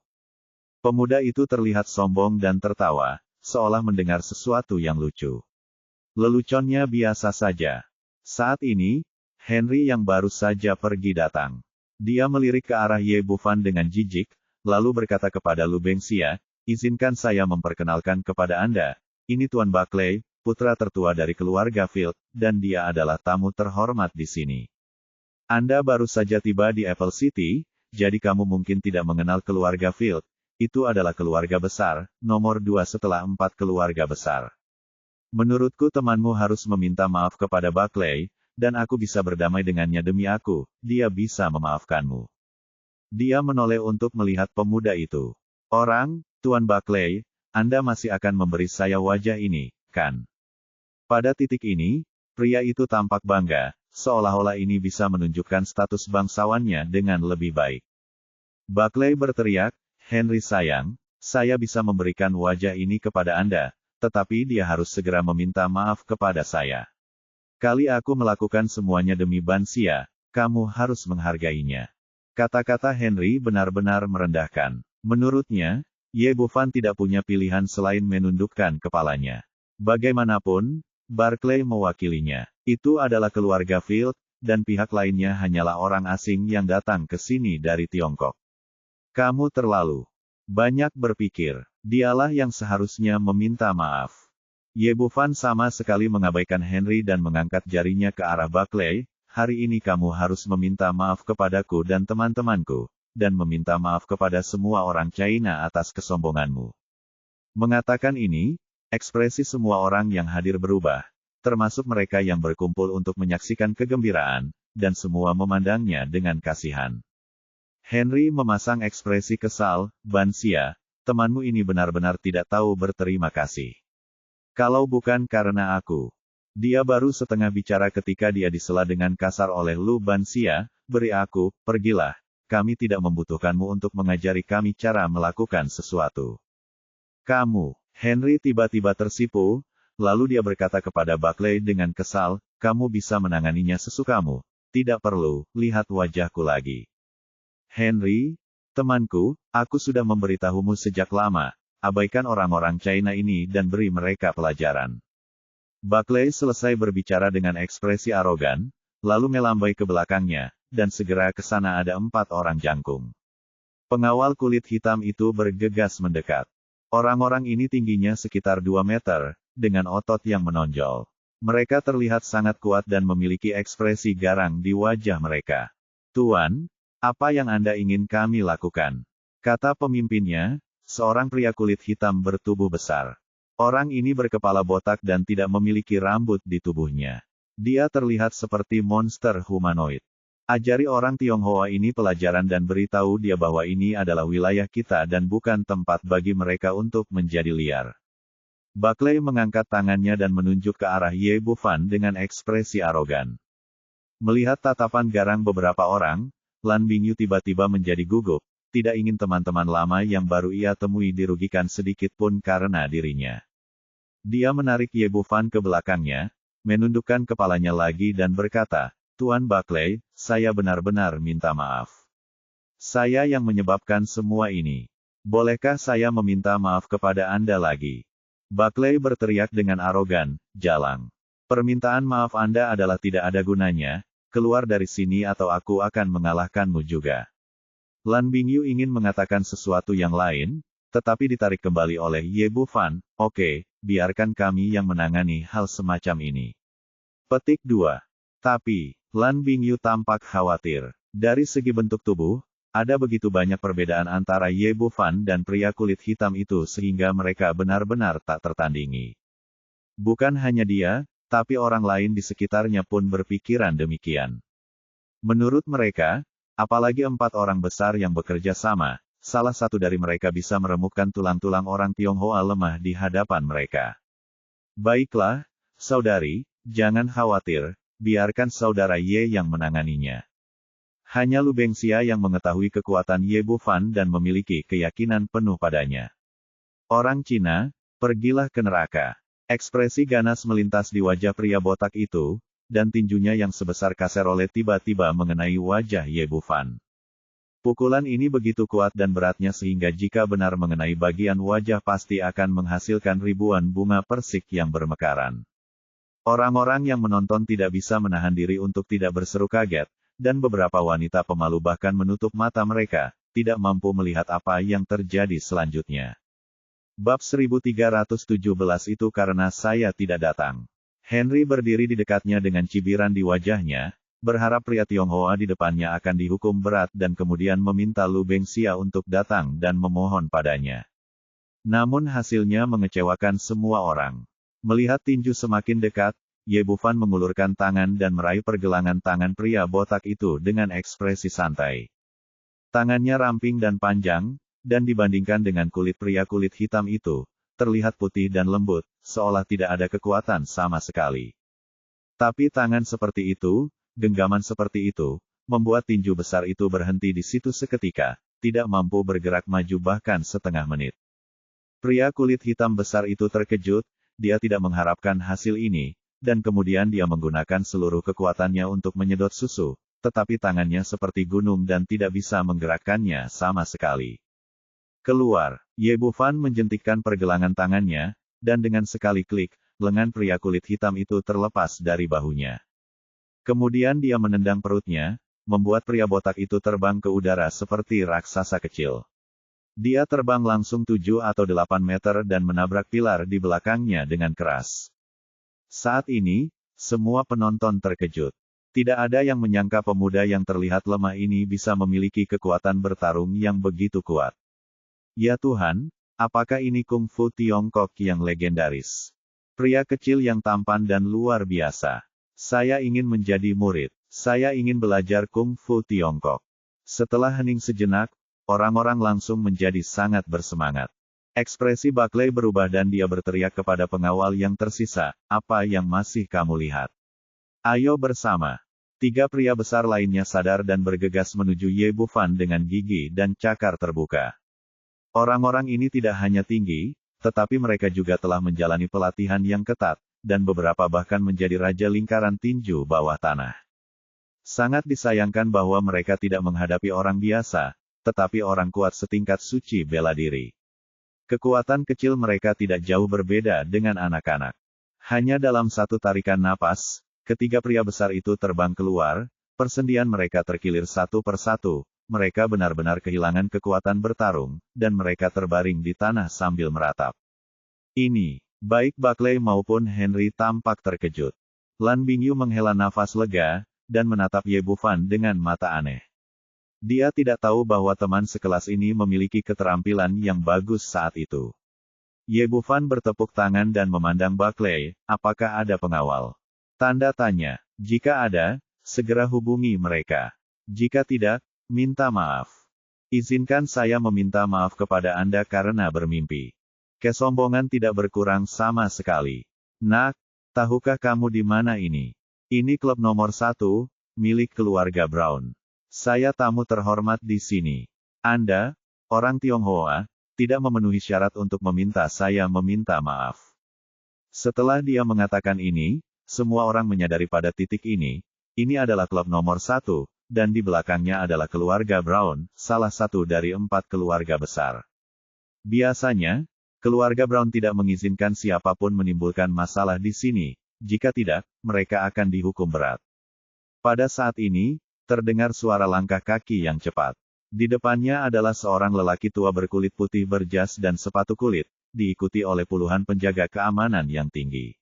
Pemuda itu terlihat sombong dan tertawa, seolah mendengar sesuatu yang lucu. Leluconnya biasa saja. Saat ini, Henry yang baru saja pergi datang. Dia melirik ke arah Ye Bufan dengan jijik, lalu berkata kepada Lu Bengxia, izinkan saya memperkenalkan kepada Anda, ini Tuan Buckley, putra tertua dari keluarga Field, dan dia adalah tamu terhormat di sini. Anda baru saja tiba di Apple City, jadi kamu mungkin tidak mengenal keluarga Field, itu adalah keluarga besar, nomor 2 setelah 4 keluarga besar. Menurutku temanmu harus meminta maaf kepada Buckley, dan aku bisa berdamai dengannya demi aku, dia bisa memaafkanmu. Dia menoleh untuk melihat pemuda itu. Orang, Tuan Buckley, Anda masih akan memberi saya wajah ini, kan? Pada titik ini, pria itu tampak bangga, seolah-olah ini bisa menunjukkan status bangsawannya dengan lebih baik. Buckley berteriak, Henry sayang, saya bisa memberikan wajah ini kepada Anda, tetapi dia harus segera meminta maaf kepada saya. Kali aku melakukan semuanya demi Bansia, kamu harus menghargainya. Kata-kata Henry benar-benar merendahkan. Menurutnya, Ye Bufan tidak punya pilihan selain menundukkan kepalanya. Bagaimanapun, Barclay mewakilinya. Itu adalah keluarga Field, dan pihak lainnya hanyalah orang asing yang datang ke sini dari Tiongkok. Kamu terlalu banyak berpikir. Dialah yang seharusnya meminta maaf. Ye Bufan sama sekali mengabaikan Henry dan mengangkat jarinya ke arah Barclay. Hari ini kamu harus meminta maaf kepadaku dan teman-temanku, dan meminta maaf kepada semua orang China atas kesombonganmu. Mengatakan ini, ekspresi semua orang yang hadir berubah, termasuk mereka yang berkumpul untuk menyaksikan kegembiraan, dan semua memandangnya dengan kasihan. Henry memasang ekspresi kesal. Bansia, temanmu ini benar-benar tidak tahu berterima kasih. Kalau bukan karena aku. Dia baru setengah bicara ketika dia disela dengan kasar oleh Lu Bansia, beri aku, pergilah, kami tidak membutuhkanmu untuk mengajari kami cara melakukan sesuatu. Kamu, Henry tiba-tiba tersipu, lalu dia berkata kepada Barclay dengan kesal, kamu bisa menanganinya sesukamu, tidak perlu, lihat wajahku lagi. Henry, temanku, aku sudah memberitahumu sejak lama, abaikan orang-orang China ini dan beri mereka pelajaran. Barclay selesai berbicara dengan ekspresi arogan, lalu melambai ke belakangnya, dan segera ke sana ada 4 orang jangkung. Pengawal kulit hitam itu bergegas mendekat. Orang-orang ini tingginya sekitar 2 meter, dengan otot yang menonjol. Mereka terlihat sangat kuat dan memiliki ekspresi garang di wajah mereka. Tuan, apa yang Anda ingin kami lakukan? Kata pemimpinnya, seorang pria kulit hitam bertubuh besar. Orang ini berkepala botak dan tidak memiliki rambut di tubuhnya. Dia terlihat seperti monster humanoid. Ajari orang Tionghoa ini pelajaran dan beritahu dia bahwa ini adalah wilayah kita dan bukan tempat bagi mereka untuk menjadi liar. Barclay mengangkat tangannya dan menunjuk ke arah Ye Bufan dengan ekspresi arogan. Melihat tatapan garang beberapa orang, Lan Bingyu tiba-tiba menjadi gugup, tidak ingin teman-teman lama yang baru ia temui dirugikan sedikit pun karena dirinya. Dia menarik Ye Bufan ke belakangnya, menundukkan kepalanya lagi dan berkata, Tuan Barclay, saya benar-benar minta maaf. Saya yang menyebabkan semua ini. Bolehkah saya meminta maaf kepada Anda lagi? Barclay berteriak dengan arogan, jalang. Permintaan maaf Anda adalah tidak ada gunanya, keluar dari sini atau aku akan mengalahkanmu juga. Lan Bingyu ingin mengatakan sesuatu yang lain, tetapi ditarik kembali oleh Ye Bufan, oke, biarkan kami yang menangani hal semacam ini. Petik 2. Tapi, Lan Bingyu tampak khawatir. Dari segi bentuk tubuh, ada begitu banyak perbedaan antara Ye Bufan dan pria kulit hitam itu sehingga mereka benar-benar tak tertandingi. Bukan hanya dia, tapi orang lain di sekitarnya pun berpikiran demikian. Menurut mereka, apalagi 4 orang besar yang bekerja sama, salah satu dari mereka bisa meremukkan tulang-tulang orang Tionghoa lemah di hadapan mereka. Baiklah, saudari, jangan khawatir, biarkan saudara Ye yang menanganinya. Hanya Lu Bengxia yang mengetahui kekuatan Ye Bufan dan memiliki keyakinan penuh padanya. Orang Cina, pergilah ke neraka. Ekspresi ganas melintas di wajah pria botak itu, dan tinjunya yang sebesar kaserolet tiba-tiba mengenai wajah Ye Bufan. Pukulan ini begitu kuat dan beratnya sehingga jika benar mengenai bagian wajah pasti akan menghasilkan ribuan bunga persik yang bermekaran. Orang-orang yang menonton tidak bisa menahan diri untuk tidak berseru kaget, dan beberapa wanita pemalu bahkan menutup mata mereka, tidak mampu melihat apa yang terjadi selanjutnya. Bab 1317 itu karena saya tidak datang. Henry berdiri di dekatnya dengan cibiran di wajahnya, berharap pria Tionghoa di depannya akan dihukum berat dan kemudian meminta Lu Bengxia untuk datang dan memohon padanya. Namun hasilnya mengecewakan semua orang. Melihat tinju semakin dekat, Ye Bufan mengulurkan tangan dan meraih pergelangan tangan pria botak itu dengan ekspresi santai. Tangannya ramping dan panjang, dan dibandingkan dengan kulit pria kulit hitam itu, terlihat putih dan lembut, seolah tidak ada kekuatan sama sekali. Tapi tangan seperti itu, genggaman seperti itu, membuat tinju besar itu berhenti di situ seketika, tidak mampu bergerak maju bahkan setengah menit. Pria kulit hitam besar itu terkejut, dia tidak mengharapkan hasil ini, dan kemudian dia menggunakan seluruh kekuatannya untuk menyedot susu, tetapi tangannya seperti gunung dan tidak bisa menggerakkannya sama sekali. Keluar, Ye Bufan menjentikkan pergelangan tangannya, dan dengan sekali klik, lengan pria kulit hitam itu terlepas dari bahunya. Kemudian dia menendang perutnya, membuat pria botak itu terbang ke udara seperti raksasa kecil. Dia terbang langsung 7 atau 8 meter dan menabrak pilar di belakangnya dengan keras. Saat ini, semua penonton terkejut. Tidak ada yang menyangka pemuda yang terlihat lemah ini bisa memiliki kekuatan bertarung yang begitu kuat. Ya Tuhan, apakah ini Kung Fu Tiongkok yang legendaris? Pria kecil yang tampan dan luar biasa. Saya ingin menjadi murid. Saya ingin belajar Kung Fu Tiongkok. Setelah hening sejenak, orang-orang langsung menjadi sangat bersemangat. Ekspresi Buckley berubah dan dia berteriak kepada pengawal yang tersisa, "Apa yang masih kamu lihat? Ayo bersama." 3 pria besar lainnya sadar dan bergegas menuju Ye Bufan dengan gigi dan cakar terbuka. Orang-orang ini tidak hanya tinggi, tetapi mereka juga telah menjalani pelatihan yang ketat, dan beberapa bahkan menjadi raja lingkaran tinju bawah tanah. Sangat disayangkan bahwa mereka tidak menghadapi orang biasa, tetapi orang kuat setingkat suci bela diri. Kekuatan kecil mereka tidak jauh berbeda dengan anak-anak. Hanya dalam satu tarikan napas, ketiga pria besar itu terbang keluar, persendian mereka terkilir satu persatu, mereka benar-benar kehilangan kekuatan bertarung, dan mereka terbaring di tanah sambil meratap. Ini, baik Buckley maupun Henry tampak terkejut. Lan Bingyu menghela nafas lega, dan menatap Ye Bufan dengan mata aneh. Dia tidak tahu bahwa teman sekelas ini memiliki keterampilan yang bagus saat itu. Ye Bufan bertepuk tangan dan memandang Buckley, apakah ada pengawal? Tanda tanya, jika ada, segera hubungi mereka. Jika tidak, minta maaf. Izinkan saya meminta maaf kepada Anda karena bermimpi. Kesombongan tidak berkurang sama sekali. Nak, tahukah kamu di mana ini? Ini klub nomor 1, milik keluarga Brown. Saya tamu terhormat di sini. Anda, orang Tionghoa, tidak memenuhi syarat untuk meminta saya meminta maaf. Setelah dia mengatakan ini, semua orang menyadari pada titik ini adalah klub nomor 1, dan di belakangnya adalah keluarga Brown, salah satu dari 4 keluarga besar. Biasanya, keluarga Brown tidak mengizinkan siapapun menimbulkan masalah di sini, jika tidak, mereka akan dihukum berat. Pada saat ini, terdengar suara langkah kaki yang cepat. Di depannya adalah seorang lelaki tua berkulit putih berjas dan sepatu kulit, diikuti oleh puluhan penjaga keamanan yang tinggi.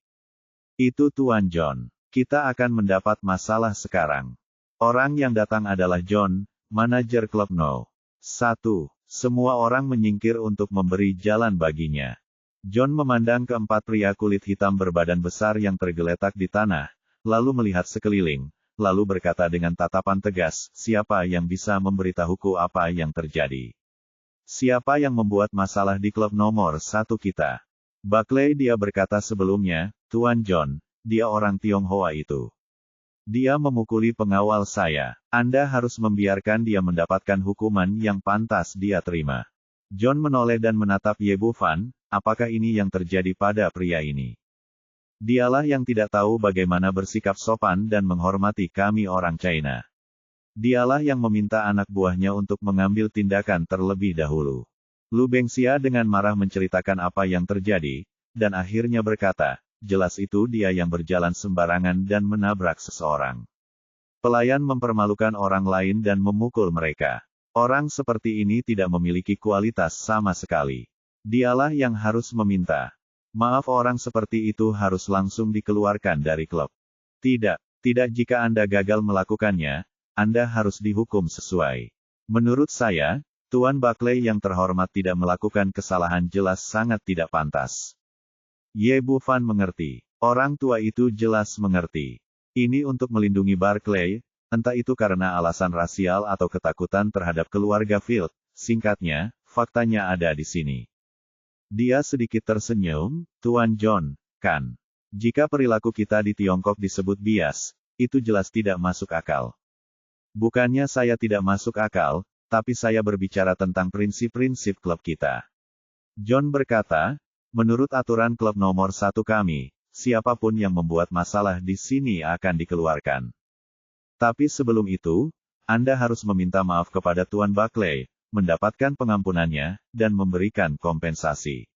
Itu Tuan John. Kita akan mendapat masalah sekarang. Orang yang datang adalah John, manajer klub No. 1. Semua orang menyingkir untuk memberi jalan baginya. John memandang keempat pria kulit hitam berbadan besar yang tergeletak di tanah, lalu melihat sekeliling, lalu berkata dengan tatapan tegas, siapa yang bisa memberitahuku apa yang terjadi? Siapa yang membuat masalah di klub nomor 1 kita? Buckley, dia berkata sebelumnya, Tuan John, dia orang Tionghoa itu. Dia memukuli pengawal saya. Anda harus membiarkan dia mendapatkan hukuman yang pantas dia terima. John menoleh dan menatap Ye Bufan, apakah ini yang terjadi pada pria ini? Dialah yang tidak tahu bagaimana bersikap sopan dan menghormati kami orang China. Dialah yang meminta anak buahnya untuk mengambil tindakan terlebih dahulu. Lu Bengxia dengan marah menceritakan apa yang terjadi, dan akhirnya berkata, jelas itu dia yang berjalan sembarangan dan menabrak seseorang. Pelayan mempermalukan orang lain dan memukul mereka. Orang seperti ini tidak memiliki kualitas sama sekali. Dialah yang harus meminta maaf. Orang seperti itu harus langsung dikeluarkan dari klub. Tidak jika Anda gagal melakukannya, Anda harus dihukum sesuai. Menurut saya, Tuan Buckley yang terhormat tidak melakukan kesalahan jelas sangat tidak pantas. Ye Bufan mengerti. Orang tua itu jelas mengerti. Ini untuk melindungi Buckley, entah itu karena alasan rasial atau ketakutan terhadap keluarga Field. Singkatnya, faktanya ada di sini. Dia sedikit tersenyum, Tuan John, kan? Jika perilaku kita di Tiongkok disebut bias, itu jelas tidak masuk akal. Bukannya saya tidak masuk akal, tapi saya berbicara tentang prinsip-prinsip klub kita. John berkata, menurut aturan klub nomor 1 kami, siapapun yang membuat masalah di sini akan dikeluarkan. Tapi sebelum itu, Anda harus meminta maaf kepada Tuan Buckley, mendapatkan pengampunannya, dan memberikan kompensasi.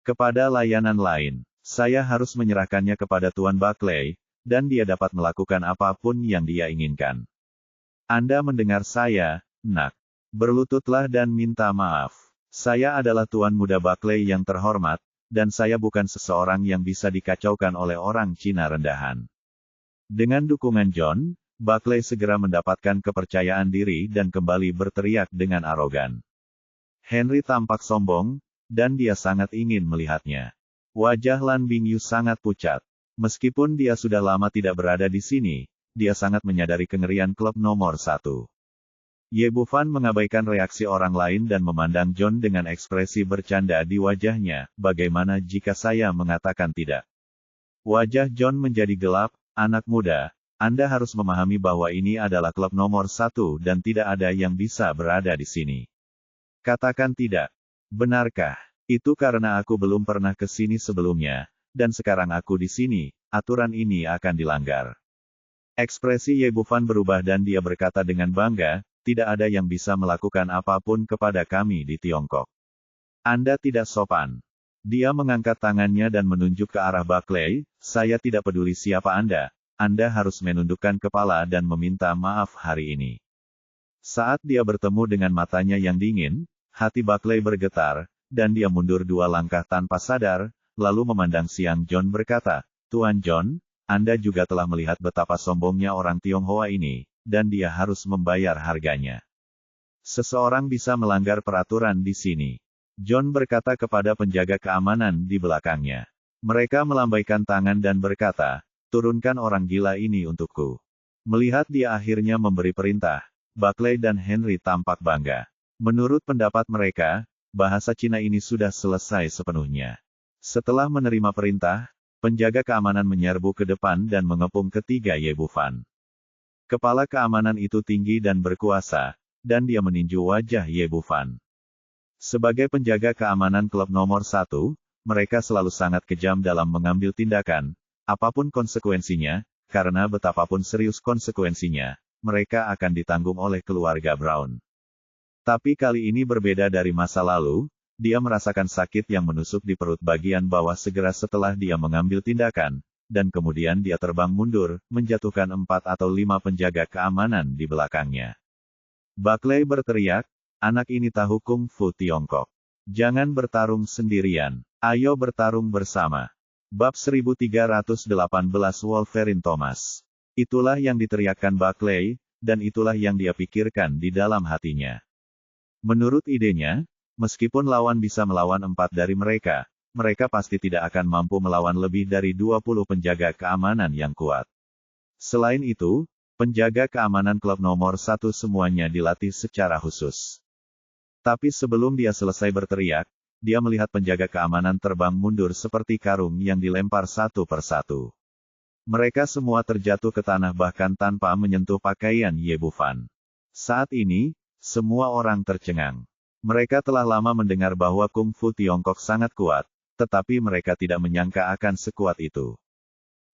Kepada layanan lain, saya harus menyerahkannya kepada Tuan Buckley, dan dia dapat melakukan apapun yang dia inginkan. Anda mendengar saya, nak? Berlututlah dan minta maaf. Saya adalah Tuan Muda Buckley yang terhormat, dan saya bukan seseorang yang bisa dikacaukan oleh orang Cina rendahan. Dengan dukungan John, Buckley segera mendapatkan kepercayaan diri dan kembali berteriak dengan arogan. Henry tampak sombong, dan dia sangat ingin melihatnya. Wajah Lan Bingyu sangat pucat. Meskipun dia sudah lama tidak berada di sini, dia sangat menyadari kengerian klub nomor 1. Ye Bufan mengabaikan reaksi orang lain dan memandang John dengan ekspresi bercanda di wajahnya, bagaimana jika saya mengatakan tidak? Wajah John menjadi gelap, anak muda, Anda harus memahami bahwa ini adalah klub nomor 1 dan tidak ada yang bisa berada di sini. Katakan tidak. Benarkah? Itu karena aku belum pernah ke sini sebelumnya, dan sekarang aku di sini, aturan ini akan dilanggar. Ekspresi Ye Bufan berubah dan dia berkata dengan bangga, tidak ada yang bisa melakukan apapun kepada kami di Tiongkok. Anda tidak sopan. Dia mengangkat tangannya dan menunjuk ke arah Buckley, saya tidak peduli siapa Anda harus menundukkan kepala dan meminta maaf hari ini. Saat dia bertemu dengan matanya yang dingin, hati Buckley bergetar, dan dia mundur 2 langkah tanpa sadar, lalu memandang Siang John berkata, Tuan John, Anda juga telah melihat betapa sombongnya orang Tionghoa ini, dan dia harus membayar harganya. Seseorang bisa melanggar peraturan di sini. John berkata kepada penjaga keamanan di belakangnya. Mereka melambaikan tangan dan berkata, turunkan orang gila ini untukku. Melihat dia akhirnya memberi perintah, Buckley dan Henry tampak bangga. Menurut pendapat mereka, bahasa Cina ini sudah selesai sepenuhnya. Setelah menerima perintah, penjaga keamanan menyerbu ke depan dan mengepung ketiga Ye Bufan. Kepala keamanan itu tinggi dan berkuasa, dan dia meninju wajah Ye Bufan. Sebagai penjaga keamanan klub nomor 1, mereka selalu sangat kejam dalam mengambil tindakan, apapun konsekuensinya, karena betapapun serius konsekuensinya, mereka akan ditanggung oleh keluarga Brown. Tapi kali ini berbeda dari masa lalu, dia merasakan sakit yang menusuk di perut bagian bawah segera setelah dia mengambil tindakan, dan kemudian dia terbang mundur, menjatuhkan 4 atau 5 penjaga keamanan di belakangnya. Buckley berteriak, anak ini tahu Kung Fu Tiongkok. Jangan bertarung sendirian, ayo bertarung bersama. Bab 1318 Wolverine Thomas. Itulah yang diteriakkan Buckley, dan itulah yang dia pikirkan di dalam hatinya. Menurut idenya, meskipun lawan bisa melawan 4 dari mereka, mereka pasti tidak akan mampu melawan lebih dari 20 penjaga keamanan yang kuat. Selain itu, penjaga keamanan klub nomor 1 semuanya dilatih secara khusus. Tapi sebelum dia selesai berteriak, dia melihat penjaga keamanan terbang mundur seperti karung yang dilempar satu persatu. Mereka semua terjatuh ke tanah bahkan tanpa menyentuh pakaian Ye Bufan. Saat ini, semua orang tercengang. Mereka telah lama mendengar bahwa Kung Fu Tiongkok sangat kuat, tetapi mereka tidak menyangka akan sekuat itu.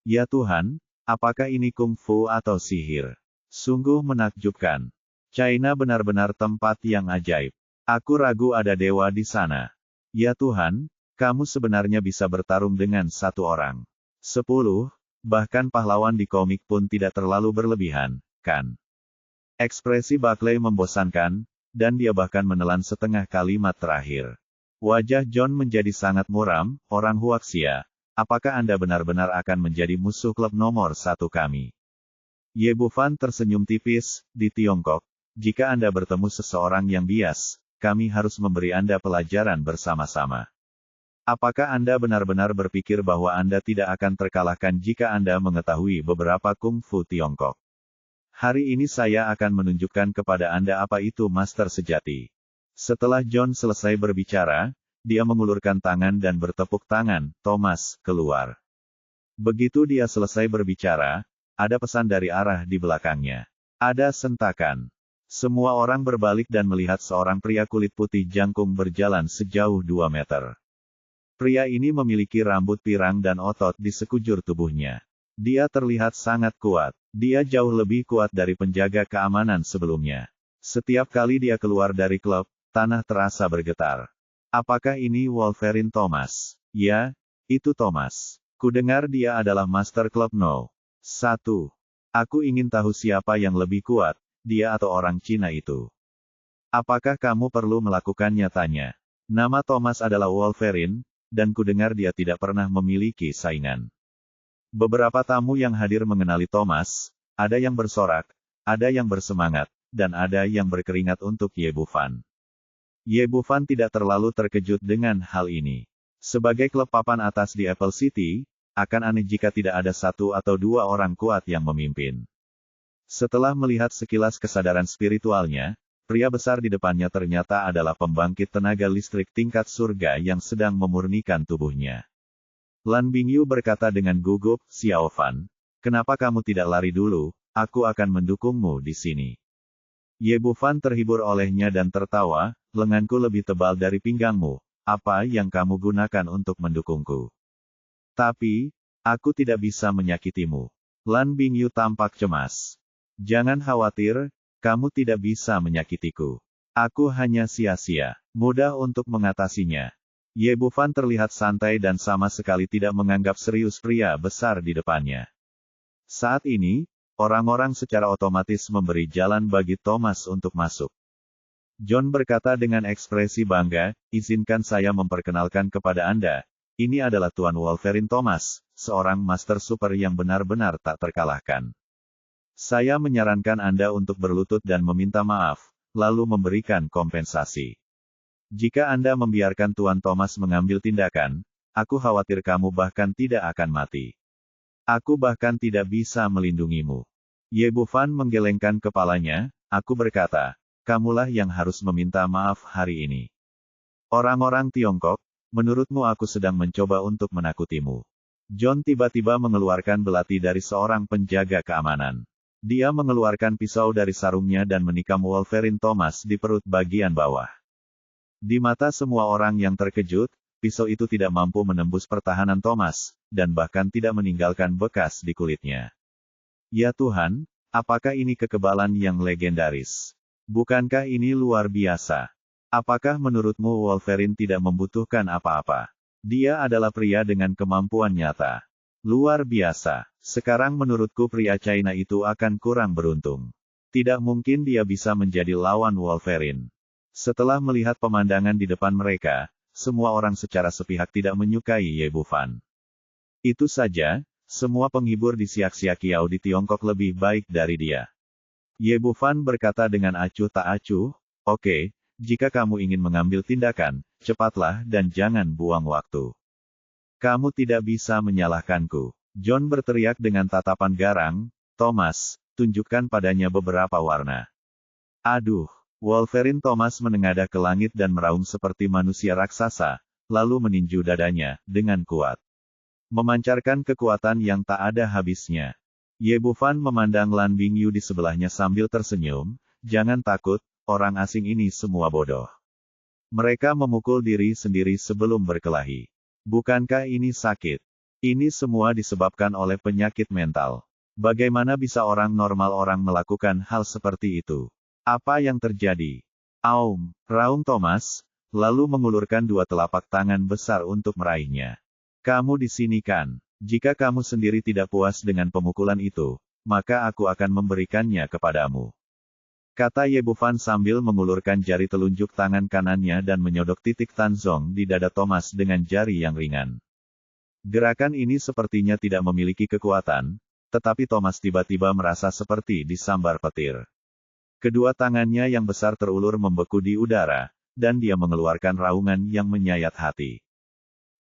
Ya Tuhan, apakah ini Kung Fu atau sihir? Sungguh menakjubkan. China benar-benar tempat yang ajaib. Aku ragu ada dewa di sana. Ya Tuhan, kamu sebenarnya bisa bertarung dengan 1 orang. 10, bahkan pahlawan di komik pun tidak terlalu berlebihan, kan? Ekspresi Buckley membosankan, dan dia bahkan menelan setengah kalimat terakhir. Wajah John menjadi sangat muram, orang Huaxia, apakah Anda benar-benar akan menjadi musuh klub nomor 1 kami? Ye Bufan tersenyum tipis, di Tiongkok, jika Anda bertemu seseorang yang bias, kami harus memberi Anda pelajaran bersama-sama. Apakah Anda benar-benar berpikir bahwa Anda tidak akan terkalahkan jika Anda mengetahui beberapa Kung Fu Tiongkok? Hari ini saya akan menunjukkan kepada Anda apa itu master sejati. Setelah John selesai berbicara, dia mengulurkan tangan dan bertepuk tangan, Thomas, keluar. Begitu dia selesai berbicara, ada pesan dari arah di belakangnya. Ada sentakan. Semua orang berbalik dan melihat seorang pria kulit putih jangkung berjalan sejauh 2 meter. Pria ini memiliki rambut pirang dan otot di sekujur tubuhnya. Dia terlihat sangat kuat. Dia jauh lebih kuat dari penjaga keamanan sebelumnya. Setiap kali dia keluar dari klub, tanah terasa bergetar. Apakah ini Wolverine Thomas? Ya, itu Thomas. Kudengar dia adalah Master Club No. 1. Aku ingin tahu siapa yang lebih kuat, dia atau orang Cina itu. Apakah kamu perlu melakukannya, tanya. Nama Thomas adalah Wolverine, dan kudengar dia tidak pernah memiliki saingan. Beberapa tamu yang hadir mengenali Thomas, ada yang bersorak, ada yang bersemangat, dan ada yang berkeringat untuk Ye Bufan. Ye Bufan tidak terlalu terkejut dengan hal ini. Sebagai klub papan atas di Apple City, akan aneh jika tidak ada 1 atau 2 orang kuat yang memimpin. Setelah melihat sekilas kesadaran spiritualnya, pria besar di depannya ternyata adalah pembangkit tenaga listrik tingkat surga yang sedang memurnikan tubuhnya. Lan Bingyu berkata dengan gugup, Xiao Fan, kenapa kamu tidak lari dulu, aku akan mendukungmu di sini. Ye Bufan terhibur olehnya dan tertawa, lenganku lebih tebal dari pinggangmu, apa yang kamu gunakan untuk mendukungku? Tapi, aku tidak bisa menyakitimu. Lan Bingyu tampak cemas. Jangan khawatir, kamu tidak bisa menyakitiku. Aku hanya sia-sia, mudah untuk mengatasinya. Ye Bufan terlihat santai dan sama sekali tidak menganggap serius pria besar di depannya. Saat ini, orang-orang secara otomatis memberi jalan bagi Thomas untuk masuk. John berkata dengan ekspresi bangga, izinkan saya memperkenalkan kepada Anda, ini adalah Tuan Wolverine Thomas, seorang Master Super yang benar-benar tak terkalahkan. Saya menyarankan Anda untuk berlutut dan meminta maaf, lalu memberikan kompensasi. Jika Anda membiarkan Tuan Thomas mengambil tindakan, aku khawatir kamu bahkan tidak akan mati. Aku bahkan tidak bisa melindungimu. Ye Bufan menggelengkan kepalanya, aku berkata, kamulah yang harus meminta maaf hari ini. Orang-orang Tiongkok, menurutmu aku sedang mencoba untuk menakutimu. John tiba-tiba mengeluarkan belati dari seorang penjaga keamanan. Dia mengeluarkan pisau dari sarungnya dan menikam Wolverine Thomas di perut bagian bawah. Di mata semua orang yang terkejut, pisau itu tidak mampu menembus pertahanan Thomas, dan bahkan tidak meninggalkan bekas di kulitnya. Ya Tuhan, apakah ini kekebalan yang legendaris? Bukankah ini luar biasa? Apakah menurutmu Wolverine tidak membutuhkan apa-apa? Dia adalah pria dengan kemampuan nyata. Luar biasa. Sekarang menurutku pria China itu akan kurang beruntung. Tidak mungkin dia bisa menjadi lawan Wolverine. Setelah melihat pemandangan di depan mereka, semua orang secara sepihak tidak menyukai Ye Bufan. Itu saja, semua penghibur di Siak-Siak Kiau di Tiongkok lebih baik dari dia. Ye Bufan berkata dengan acuh tak acuh, oke, jika kamu ingin mengambil tindakan, cepatlah dan jangan buang waktu. Kamu tidak bisa menyalahkanku. John berteriak dengan tatapan garang, Thomas, tunjukkan padanya beberapa warna. Aduh, Wolverine Thomas menengadah ke langit dan meraung seperti manusia raksasa, lalu meninju dadanya, dengan kuat. Memancarkan kekuatan yang tak ada habisnya. Ye Bufan memandang Lan Bingyu di sebelahnya sambil tersenyum, jangan takut, orang asing ini semua bodoh. Mereka memukul diri sendiri sebelum berkelahi. Bukankah ini sakit? Ini semua disebabkan oleh penyakit mental. Bagaimana bisa orang normal orang melakukan hal seperti itu? Apa yang terjadi? Aum, raung Thomas, lalu mengulurkan 2 telapak tangan besar untuk meraihnya. Kamu di sini kan? Jika kamu sendiri tidak puas dengan pemukulan itu, maka aku akan memberikannya kepadamu. Kata Ye Bufan sambil mengulurkan jari telunjuk tangan kanannya dan menyodok titik Tanzong di dada Thomas dengan jari yang ringan. Gerakan ini sepertinya tidak memiliki kekuatan, tetapi Thomas tiba-tiba merasa seperti disambar petir. Kedua tangannya yang besar terulur membeku di udara, dan dia mengeluarkan raungan yang menyayat hati.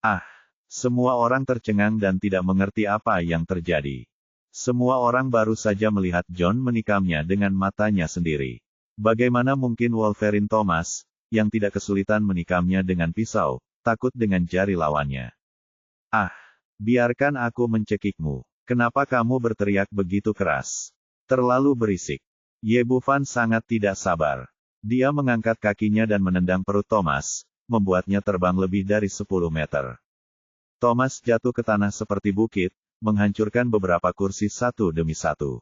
Ah! Semua orang tercengang dan tidak mengerti apa yang terjadi. Semua orang baru saja melihat John menikamnya dengan matanya sendiri. Bagaimana mungkin Wolverine Thomas, yang tidak kesulitan menikamnya dengan pisau, takut dengan jari lawannya? Ah! Biarkan aku mencekikmu. Kenapa kamu berteriak begitu keras? Terlalu berisik. Ye Bufan sangat tidak sabar. Dia mengangkat kakinya dan menendang perut Thomas, membuatnya terbang lebih dari 10 meter. Thomas jatuh ke tanah seperti bukit, menghancurkan beberapa kursi satu demi satu.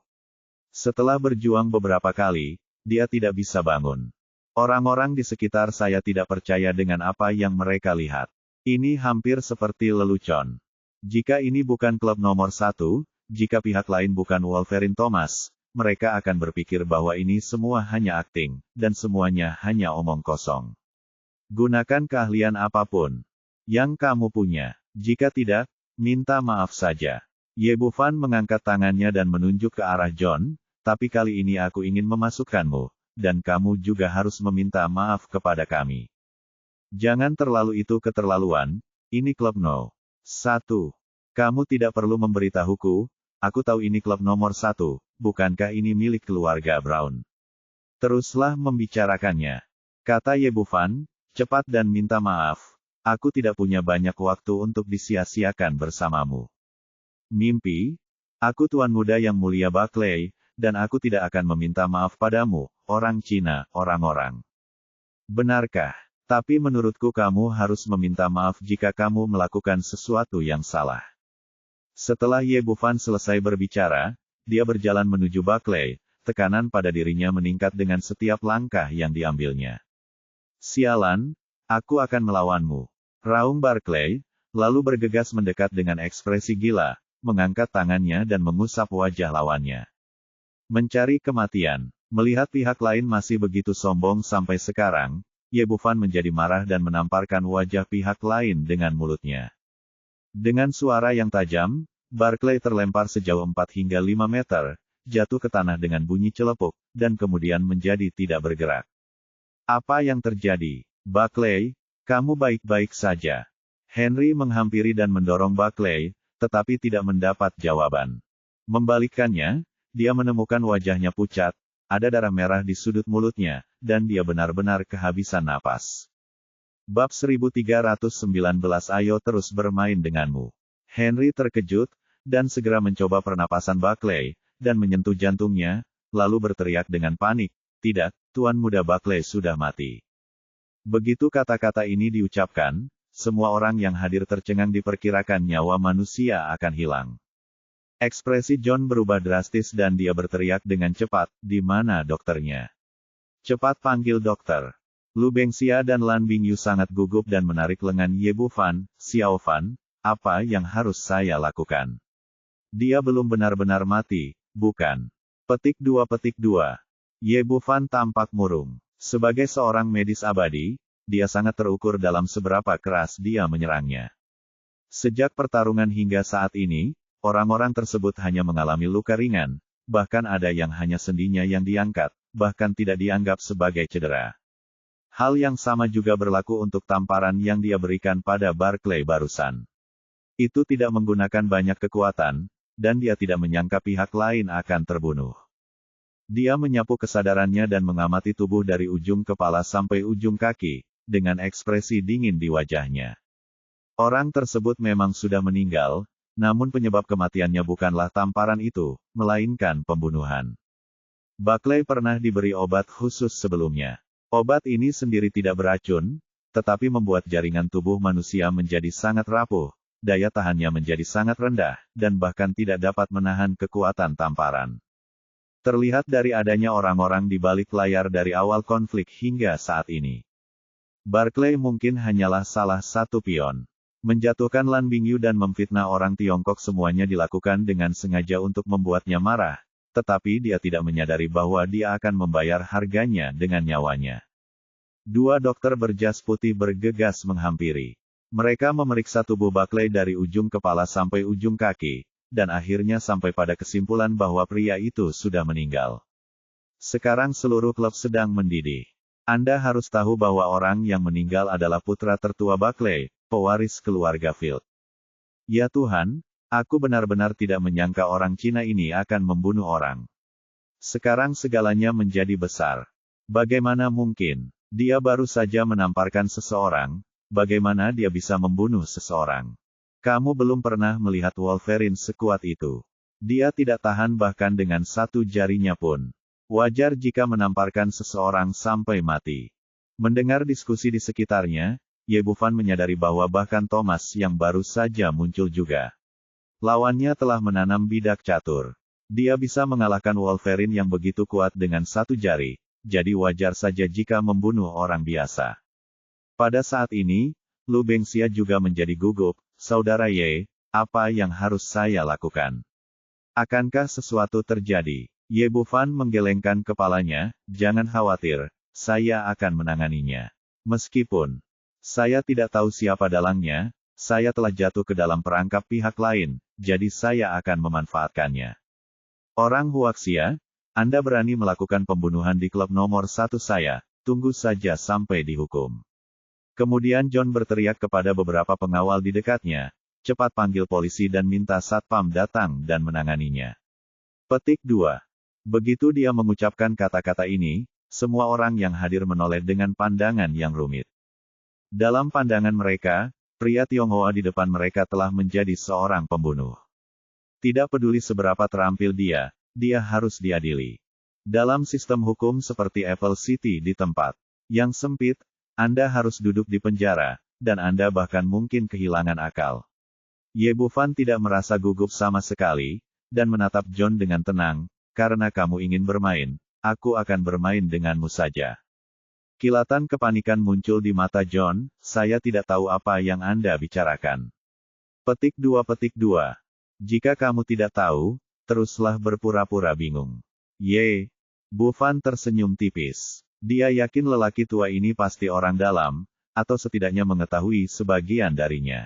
Setelah berjuang beberapa kali, dia tidak bisa bangun. Orang-orang di sekitar saya tidak percaya dengan apa yang mereka lihat. Ini hampir seperti lelucon. Jika ini bukan klub nomor 1, jika pihak lain bukan Wolverine Thomas, mereka akan berpikir bahwa ini semua hanya akting, dan semuanya hanya omong kosong. Gunakan keahlian apapun yang kamu punya. Jika tidak, minta maaf saja. Ye Bufan mengangkat tangannya dan menunjuk ke arah John, tapi kali ini aku ingin memasukkanmu, dan kamu juga harus meminta maaf kepada kami. Jangan terlalu itu keterlaluan, ini klub No. 1. Kamu tidak perlu memberitahuku, aku tahu ini klub nomor 1, bukankah ini milik keluarga Brown? Teruslah membicarakannya. Kata Ye Bufan, cepat dan minta maaf, aku tidak punya banyak waktu untuk disia-siakan bersamamu. Mimpi? Aku tuan muda yang mulia Buckley, dan aku tidak akan meminta maaf padamu, orang Cina, orang-orang. Benarkah? Tapi menurutku kamu harus meminta maaf jika kamu melakukan sesuatu yang salah. Setelah Ye Bufan selesai berbicara, dia berjalan menuju Buckley, tekanan pada dirinya meningkat dengan setiap langkah yang diambilnya. Sialan, aku akan melawanmu. Raung Barclay, lalu bergegas mendekat dengan ekspresi gila, mengangkat tangannya dan mengusap wajah lawannya. Mencari kematian. Melihat pihak lain masih begitu sombong sampai sekarang, Ye Bufan menjadi marah dan menamparkan wajah pihak lain dengan mulutnya. Dengan suara yang tajam, Barclay terlempar sejauh 4 hingga 5 meter, jatuh ke tanah dengan bunyi celepuk, dan kemudian menjadi tidak bergerak. Apa yang terjadi? Buckley, kamu baik-baik saja. Henry menghampiri dan mendorong Buckley, tetapi tidak mendapat jawaban. Membalikkannya, dia menemukan wajahnya pucat, ada darah merah di sudut mulutnya, dan dia benar-benar kehabisan napas. Bab 1319 Ayo terus bermain denganmu. Henry terkejut, dan segera mencoba pernapasan Buckley, dan menyentuh jantungnya, lalu berteriak dengan panik, tidak, Tuan Muda Buckley sudah mati. Begitu kata-kata ini diucapkan, semua orang yang hadir tercengang diperkirakan nyawa manusia akan hilang. Ekspresi John berubah drastis dan dia berteriak dengan cepat, di mana dokternya? Cepat panggil dokter. Lu Bengxia dan Lan Bingyu sangat gugup dan menarik lengan Ye Bufan, Xiao Fan, apa yang harus saya lakukan? Dia belum benar-benar mati, bukan? Petik 2. Ye Bufan tampak murung. Sebagai seorang medis abadi, dia sangat terukur dalam seberapa keras dia menyerangnya. Sejak pertarungan hingga saat ini, orang-orang tersebut hanya mengalami luka ringan, bahkan ada yang hanya sendinya yang diangkat, bahkan tidak dianggap sebagai cedera. Hal yang sama juga berlaku untuk tamparan yang dia berikan pada Barclay barusan. Itu tidak menggunakan banyak kekuatan, dan dia tidak menyangka pihak lain akan terbunuh. Dia menyapu kesadarannya dan mengamati tubuh dari ujung kepala sampai ujung kaki, dengan ekspresi dingin di wajahnya. Orang tersebut memang sudah meninggal, namun penyebab kematiannya bukanlah tamparan itu, melainkan pembunuhan. Buckley pernah diberi obat khusus sebelumnya. Obat ini sendiri tidak beracun, tetapi membuat jaringan tubuh manusia menjadi sangat rapuh, daya tahannya menjadi sangat rendah, dan bahkan tidak dapat menahan kekuatan tamparan. Terlihat dari adanya orang-orang di balik layar dari awal konflik hingga saat ini. Barclay mungkin hanyalah salah satu pion. Menjatuhkan Lan Bingyu dan memfitnah orang Tiongkok semuanya dilakukan dengan sengaja untuk membuatnya marah, tetapi dia tidak menyadari bahwa dia akan membayar harganya dengan nyawanya. Dua dokter berjas putih bergegas menghampiri. Mereka memeriksa tubuh Buckley dari ujung kepala sampai ujung kaki, dan akhirnya sampai pada kesimpulan bahwa pria itu sudah meninggal. Sekarang seluruh klub sedang mendidih. Anda harus tahu bahwa orang yang meninggal adalah putra tertua Buckley, pewaris keluarga Field. Ya Tuhan, aku benar-benar tidak menyangka orang Cina ini akan membunuh orang. Sekarang segalanya menjadi besar. Bagaimana mungkin? Dia baru saja menamparkan seseorang, bagaimana dia bisa membunuh seseorang? Kamu belum pernah melihat Wolverine sekuat itu. Dia tidak tahan bahkan dengan satu jarinya pun. Wajar jika menamparkan seseorang sampai mati. Mendengar diskusi di sekitarnya, Ye Bufan menyadari bahwa bahkan Thomas yang baru saja muncul juga. Lawannya telah menanam bidak catur. Dia bisa mengalahkan Wolverine yang begitu kuat dengan satu jari, jadi wajar saja jika membunuh orang biasa. Pada saat ini, Lu Bengxia juga menjadi gugup. Saudara Ye, apa yang harus saya lakukan? Akankah sesuatu terjadi? Ye Bufan menggelengkan kepalanya, jangan khawatir, saya akan menanganinya. Meskipun saya tidak tahu siapa dalangnya, saya telah jatuh ke dalam perangkap pihak lain, jadi saya akan memanfaatkannya. Orang Huaxia, Anda berani melakukan pembunuhan di klub nomor 1 saya, tunggu saja sampai dihukum. Kemudian John berteriak kepada beberapa pengawal di dekatnya, cepat panggil polisi dan minta satpam datang dan menanganinya. Petik 2. Begitu dia mengucapkan kata-kata ini, semua orang yang hadir menoleh dengan pandangan yang rumit. Dalam pandangan mereka, pria Tionghoa di depan mereka telah menjadi seorang pembunuh. Tidak peduli seberapa terampil dia harus diadili. Dalam sistem hukum seperti Apple City di tempat yang sempit, Anda harus duduk di penjara, dan Anda bahkan mungkin kehilangan akal. Ye Bufan tidak merasa gugup sama sekali, dan menatap John dengan tenang, karena kamu ingin bermain, aku akan bermain denganmu saja. Kilatan kepanikan muncul di mata John, saya tidak tahu apa yang Anda bicarakan. Petik 2. Jika kamu tidak tahu, teruslah berpura-pura bingung. Ye Bufan tersenyum tipis. Dia yakin lelaki tua ini pasti orang dalam, atau setidaknya mengetahui sebagian darinya.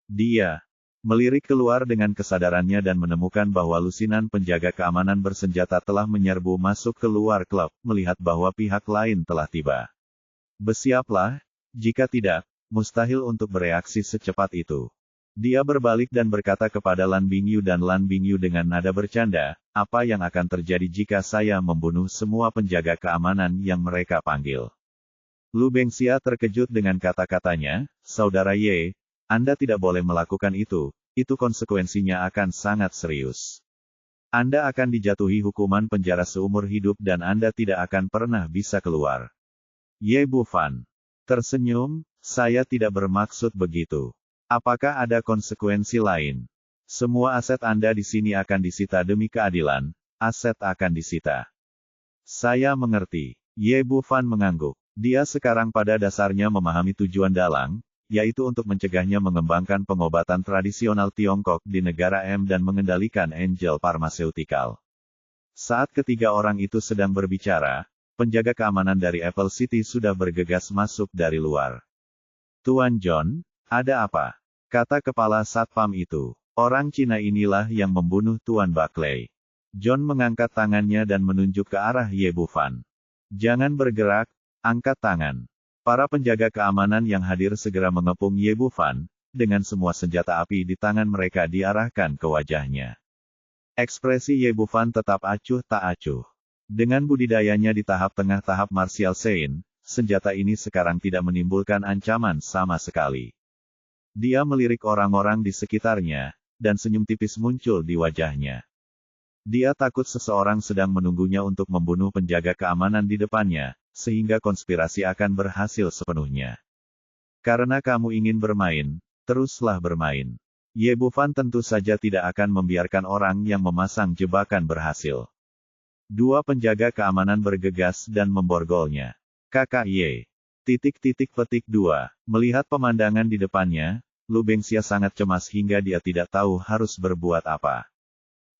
Dia melirik keluar dengan kesadarannya dan menemukan bahwa lusinan penjaga keamanan bersenjata telah menyerbu masuk ke luar klub, melihat bahwa pihak lain telah tiba. Bersiaplah, jika tidak, mustahil untuk bereaksi secepat itu. Dia berbalik dan berkata kepada Lan Bingyu dan Lan Bingyu dengan nada bercanda, apa yang akan terjadi jika saya membunuh semua penjaga keamanan yang mereka panggil? Lu Bengxia terkejut dengan kata-katanya, Saudara Ye, Anda tidak boleh melakukan itu konsekuensinya akan sangat serius. Anda akan dijatuhi hukuman penjara seumur hidup dan Anda tidak akan pernah bisa keluar. Ye Bufan tersenyum, saya tidak bermaksud begitu. Apakah ada konsekuensi lain? Semua aset Anda di sini akan disita demi keadilan, aset akan disita. Saya mengerti. Ye Bufan mengangguk. Dia sekarang pada dasarnya memahami tujuan dalang, yaitu untuk mencegahnya mengembangkan pengobatan tradisional Tiongkok di negara M dan mengendalikan Angel Pharmaceutical. Saat ketiga orang itu sedang berbicara, penjaga keamanan dari Apple City sudah bergegas masuk dari luar. Tuan John, ada apa? Kata kepala satpam itu. Orang Cina inilah yang membunuh Tuan Buckley. John mengangkat tangannya dan menunjuk ke arah Ye Bufan. Jangan bergerak, angkat tangan. Para penjaga keamanan yang hadir segera mengepung Ye Bufan, dengan semua senjata api di tangan mereka diarahkan ke wajahnya. Ekspresi Ye Bufan tetap acuh tak acuh. Dengan budidayanya di tahap tengah tahap martial Sein, senjata ini sekarang tidak menimbulkan ancaman sama sekali. Dia melirik orang-orang di sekitarnya, dan senyum tipis muncul di wajahnya. Dia takut seseorang sedang menunggunya untuk membunuh penjaga keamanan di depannya, sehingga konspirasi akan berhasil sepenuhnya. Karena kamu ingin bermain, teruslah bermain. Ye Bufan tentu saja tidak akan membiarkan orang yang memasang jebakan berhasil. Dua penjaga keamanan bergegas dan memborgolnya. Kakak Ye. Petik 2. Melihat pemandangan di depannya, Lu Bengxia sangat cemas hingga dia tidak tahu harus berbuat apa.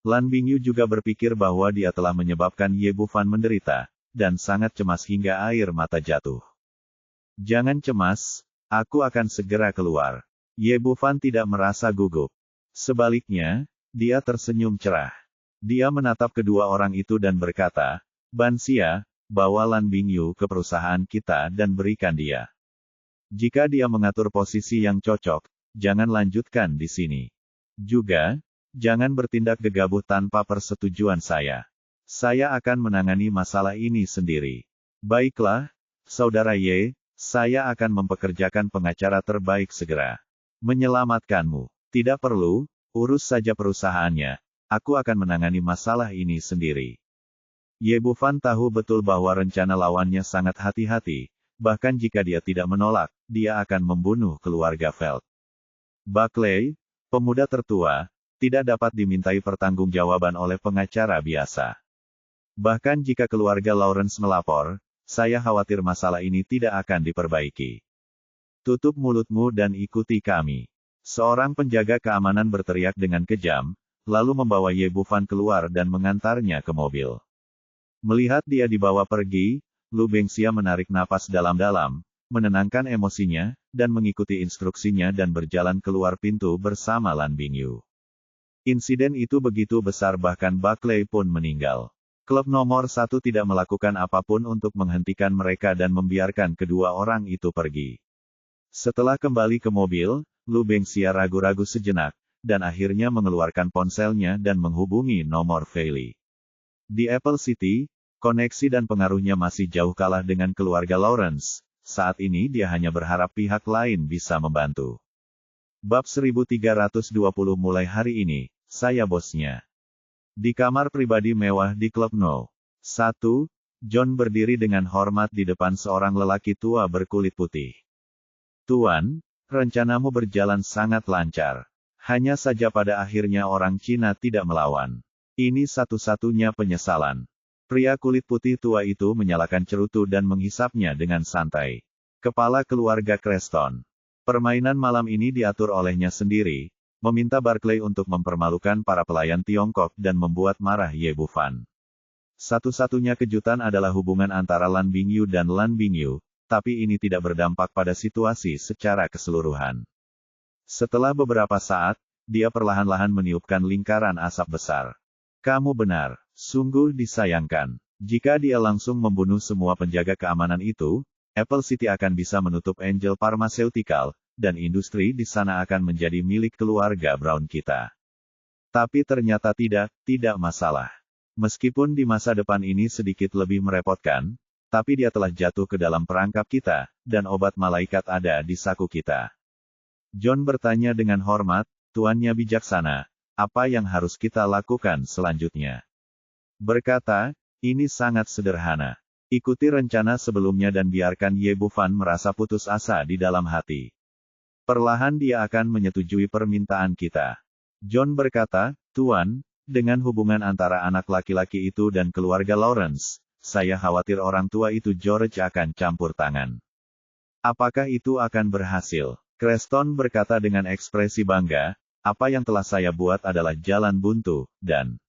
Lan Bingyu juga berpikir bahwa dia telah menyebabkan Ye Bufan menderita, dan sangat cemas hingga air mata jatuh. Jangan cemas, aku akan segera keluar. Ye Bufan tidak merasa gugup. Sebaliknya, dia tersenyum cerah. Dia menatap kedua orang itu dan berkata, Ban Xia, bawa Lan Bingyu ke perusahaan kita dan berikan dia. Jika dia mengatur posisi yang cocok, jangan lanjutkan di sini. Juga, jangan bertindak gegabah tanpa persetujuan saya. Saya akan menangani masalah ini sendiri. Baiklah, Saudara Ye, saya akan mempekerjakan pengacara terbaik segera. Menyelamatkanmu. Tidak perlu, urus saja perusahaannya. Aku akan menangani masalah ini sendiri. Ye Bufan tahu betul bahwa rencana lawannya sangat hati-hati, bahkan jika dia tidak menolak, dia akan membunuh keluarga Feld. Buckley, pemuda tertua, tidak dapat dimintai pertanggungjawaban oleh pengacara biasa. Bahkan jika keluarga Lawrence melapor, saya khawatir masalah ini tidak akan diperbaiki. Tutup mulutmu dan ikuti kami. Seorang penjaga keamanan berteriak dengan kejam, lalu membawa Ye Bufan keluar dan mengantarnya ke mobil. Melihat dia dibawa pergi, Lu Bengxia menarik napas dalam-dalam, menenangkan emosinya, dan mengikuti instruksinya dan berjalan keluar pintu bersama Lan Bingyu. Insiden itu begitu besar bahkan Buckley pun meninggal. Klub nomor 1 tidak melakukan apapun untuk menghentikan mereka dan membiarkan kedua orang itu pergi. Setelah kembali ke mobil, Lu Bengxia ragu-ragu sejenak, dan akhirnya mengeluarkan ponselnya dan menghubungi nomor Feili. Di Apple City, koneksi dan pengaruhnya masih jauh kalah dengan keluarga Lawrence. Saat ini dia hanya berharap pihak lain bisa membantu. Bab 1320 mulai hari ini, saya bosnya. Di kamar pribadi mewah di Klub No. 1, John berdiri dengan hormat di depan seorang lelaki tua berkulit putih. Tuan, rencanamu berjalan sangat lancar. Hanya saja pada akhirnya orang Cina tidak melawan. Ini satu-satunya penyesalan. Pria kulit putih tua itu menyalakan cerutu dan menghisapnya dengan santai. Kepala keluarga Creston. Permainan malam ini diatur olehnya sendiri, meminta Barclay untuk mempermalukan para pelayan Tiongkok dan membuat marah Ye Bufan. Satu-satunya kejutan adalah hubungan antara Lan Bingyu dan Lan Bingyu, tapi ini tidak berdampak pada situasi secara keseluruhan. Setelah beberapa saat, dia perlahan-lahan meniupkan lingkaran asap besar. Kamu benar, sungguh disayangkan. Jika dia langsung membunuh semua penjaga keamanan itu, Apple City akan bisa menutup Angel Pharmaceutical, dan industri di sana akan menjadi milik keluarga Brown kita. Tapi ternyata tidak masalah. Meskipun di masa depan ini sedikit lebih merepotkan, tapi dia telah jatuh ke dalam perangkap kita, dan obat malaikat ada di saku kita. John bertanya dengan hormat, tuannya bijaksana, apa yang harus kita lakukan selanjutnya? Berkata, ini sangat sederhana. Ikuti rencana sebelumnya dan biarkan Ye Bufan merasa putus asa di dalam hati. Perlahan dia akan menyetujui permintaan kita. John berkata, Tuan, dengan hubungan antara anak laki-laki itu dan keluarga Lawrence, saya khawatir orang tua itu George akan campur tangan. Apakah itu akan berhasil? Creston berkata dengan ekspresi bangga, apa yang telah saya buat adalah jalan buntu, dan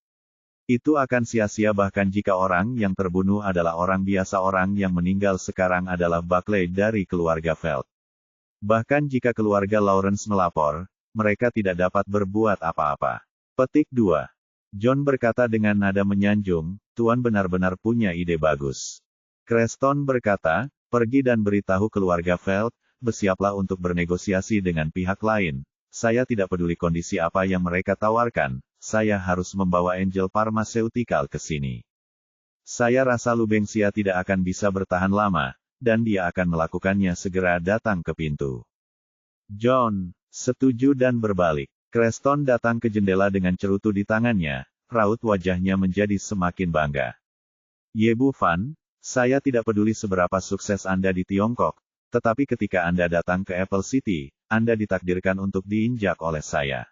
itu akan sia-sia bahkan jika orang yang terbunuh adalah orang biasa. Orang yang meninggal sekarang adalah Buckley dari keluarga Feld. Bahkan jika keluarga Lawrence melapor, mereka tidak dapat berbuat apa-apa. Petik 2. John berkata dengan nada menyanjung, Tuan benar-benar punya ide bagus. Creston berkata, pergi dan beritahu keluarga Feld, bersiaplah untuk bernegosiasi dengan pihak lain. Saya tidak peduli kondisi apa yang mereka tawarkan, saya harus membawa Angel Pharmaceutical ke sini. Saya rasa Lu Bengxia tidak akan bisa bertahan lama, dan dia akan melakukannya segera datang ke pintu. John setuju dan berbalik. Creston datang ke jendela dengan cerutu di tangannya, raut wajahnya menjadi semakin bangga. Ye Bufan, saya tidak peduli seberapa sukses Anda di Tiongkok, tetapi ketika Anda datang ke Apple City, Anda ditakdirkan untuk diinjak oleh saya.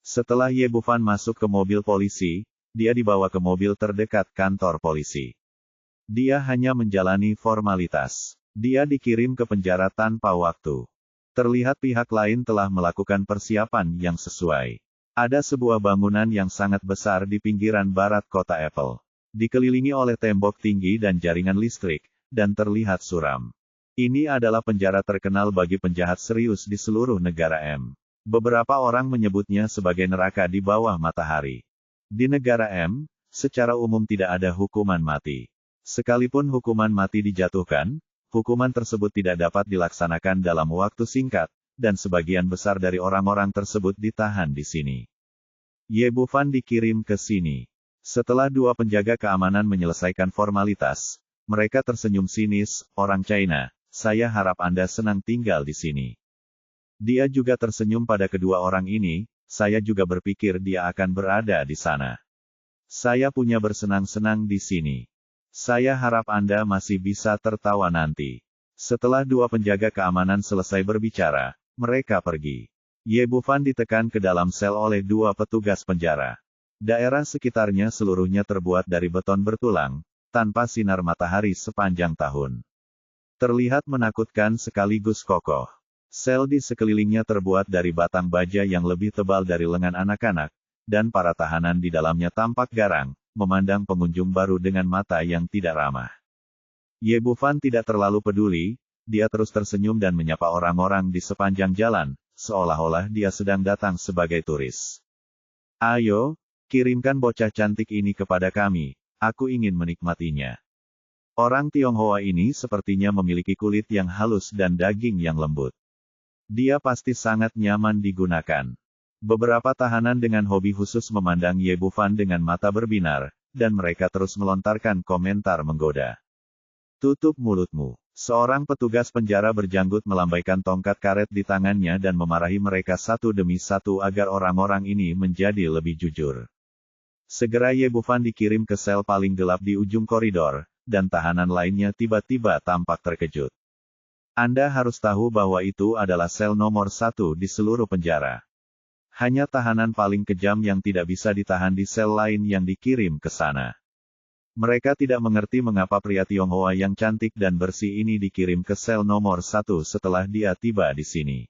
Setelah Ye Bufan masuk ke mobil polisi, dia dibawa ke mobil terdekat kantor polisi. Dia hanya menjalani formalitas. Dia dikirim ke penjara tanpa waktu. Terlihat pihak lain telah melakukan persiapan yang sesuai. Ada sebuah bangunan yang sangat besar di pinggiran barat kota Apple. Dikelilingi oleh tembok tinggi dan jaringan listrik, dan terlihat suram. Ini adalah penjara terkenal bagi penjahat serius di seluruh negara M. Beberapa orang menyebutnya sebagai neraka di bawah matahari. Di negara M, secara umum tidak ada hukuman mati. Sekalipun hukuman mati dijatuhkan, hukuman tersebut tidak dapat dilaksanakan dalam waktu singkat, dan sebagian besar dari orang-orang tersebut ditahan di sini. Ye Bufan dikirim ke sini. Setelah dua penjaga keamanan menyelesaikan formalitas, mereka tersenyum sinis, orang China. Saya harap Anda senang tinggal di sini. Dia juga tersenyum pada kedua orang ini, saya juga berpikir dia akan berada di sana. Saya punya bersenang-senang di sini. Saya harap Anda masih bisa tertawa nanti. Setelah dua penjaga keamanan selesai berbicara, mereka pergi. Ye Bufan ditekan ke dalam sel oleh dua petugas penjara. Daerah sekitarnya seluruhnya terbuat dari beton bertulang, tanpa sinar matahari sepanjang tahun. Terlihat menakutkan sekaligus kokoh. Sel di sekelilingnya terbuat dari batang baja yang lebih tebal dari lengan anak-anak, dan para tahanan di dalamnya tampak garang, memandang pengunjung baru dengan mata yang tidak ramah. Ye Bufan tidak terlalu peduli, dia terus tersenyum dan menyapa orang-orang di sepanjang jalan, seolah-olah dia sedang datang sebagai turis. Ayo, kirimkan bocah cantik ini kepada kami, aku ingin menikmatinya. Orang Tionghoa ini sepertinya memiliki kulit yang halus dan daging yang lembut. Dia pasti sangat nyaman digunakan. Beberapa tahanan dengan hobi khusus memandang Ye Bufan dengan mata berbinar, dan mereka terus melontarkan komentar menggoda. Tutup mulutmu. Seorang petugas penjara berjanggut melambaikan tongkat karet di tangannya dan memarahi mereka satu demi satu agar orang-orang ini menjadi lebih jujur. Segera Ye Bufan dikirim ke sel paling gelap di ujung koridor, dan tahanan lainnya tiba-tiba tampak terkejut. Anda harus tahu bahwa itu adalah sel nomor 1 di seluruh penjara. Hanya tahanan paling kejam yang tidak bisa ditahan di sel lain yang dikirim ke sana. Mereka tidak mengerti mengapa pria Tionghoa yang cantik dan bersih ini dikirim ke sel nomor 1 setelah dia tiba di sini.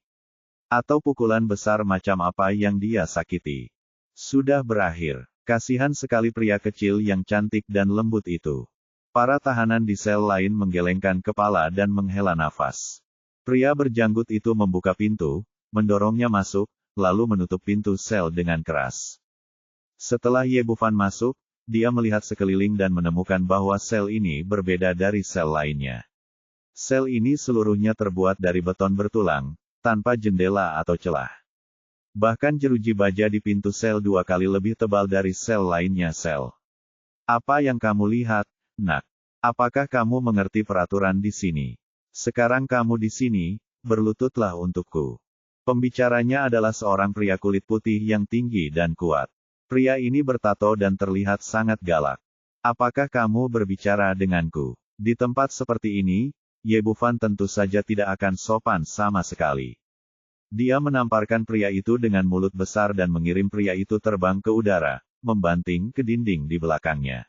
Atau pukulan besar macam apa yang dia sakiti. Sudah berakhir. Kasihan sekali pria kecil yang cantik dan lembut itu. Para tahanan di sel lain menggelengkan kepala dan menghela nafas. Pria berjanggut itu membuka pintu, mendorongnya masuk, lalu menutup pintu sel dengan keras. Setelah Ye Bufan masuk, dia melihat sekeliling dan menemukan bahwa sel ini berbeda dari sel lainnya. Sel ini seluruhnya terbuat dari beton bertulang, tanpa jendela atau celah. Bahkan jeruji baja di pintu sel 2 kali lebih tebal dari sel lainnya sel. Apa yang kamu lihat, Nak? Apakah kamu mengerti peraturan di sini? Sekarang kamu di sini, berlututlah untukku. Pembicaranya adalah seorang pria kulit putih yang tinggi dan kuat. Pria ini bertato dan terlihat sangat galak. Apakah kamu berbicara denganku? Di tempat seperti ini, Ye Bufan tentu saja tidak akan sopan sama sekali. Dia menamparkan pria itu dengan mulut besar dan mengirim pria itu terbang ke udara, membanting ke dinding di belakangnya.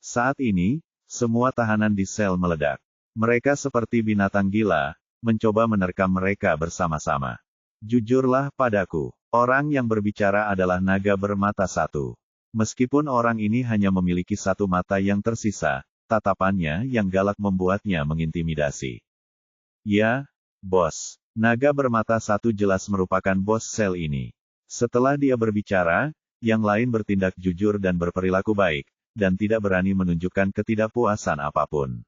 Saat ini, semua tahanan di sel meledak. Mereka seperti binatang gila, mencoba menerkam mereka bersama-sama. Jujurlah padaku, orang yang berbicara adalah naga bermata satu. Meskipun orang ini hanya memiliki satu mata yang tersisa, tatapannya yang galak membuatnya mengintimidasi. Ya, bos. Naga bermata satu jelas merupakan bos sel ini. Setelah dia berbicara, yang lain bertindak jujur dan berperilaku baik, dan tidak berani menunjukkan ketidakpuasan apapun.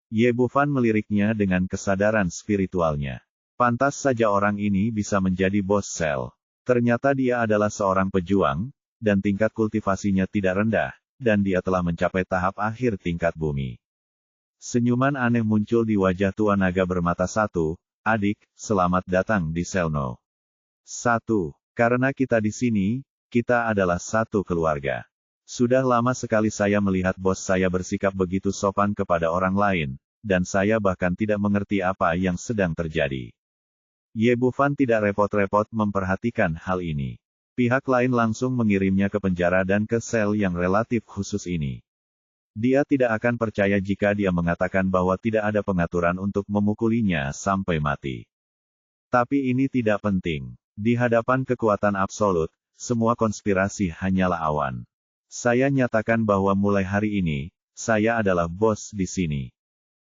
Ye Bufan meliriknya dengan kesadaran spiritualnya. Pantas saja orang ini bisa menjadi bos sel. Ternyata dia adalah seorang pejuang, dan tingkat kultivasinya tidak rendah, dan dia telah mencapai tahap akhir tingkat bumi. Senyuman aneh muncul di wajah tua naga bermata satu. Adik, selamat datang di sel No. 1. Karena kita di sini, kita adalah satu keluarga. Sudah lama sekali saya melihat bos saya bersikap begitu sopan kepada orang lain, dan saya bahkan tidak mengerti apa yang sedang terjadi. Ye Bufan tidak repot-repot memperhatikan hal ini. Pihak lain langsung mengirimnya ke penjara dan ke sel yang relatif khusus ini. Dia tidak akan percaya jika dia mengatakan bahwa tidak ada pengaturan untuk memukulinya sampai mati. Tapi ini tidak penting. Di hadapan kekuatan absolut, semua konspirasi hanyalah awan. Saya nyatakan bahwa mulai hari ini, saya adalah bos di sini.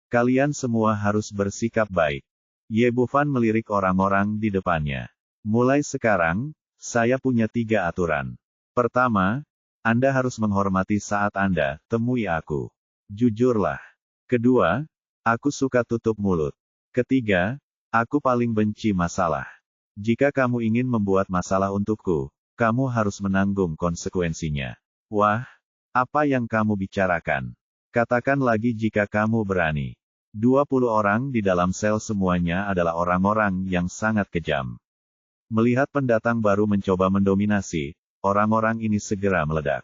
Kalian semua harus bersikap baik. Ye Bufan melirik orang-orang di depannya. Mulai sekarang, saya punya 3 aturan. Pertama, Anda harus menghormati saat Anda temui aku. Jujurlah. Kedua, aku suka tutup mulut. Ketiga, aku paling benci masalah. Jika kamu ingin membuat masalah untukku, kamu harus menanggung konsekuensinya. Wah, apa yang kamu bicarakan? Katakan lagi jika kamu berani. 20 orang di dalam sel semuanya adalah orang-orang yang sangat kejam. Melihat pendatang baru mencoba mendominasi, orang-orang ini segera meledak.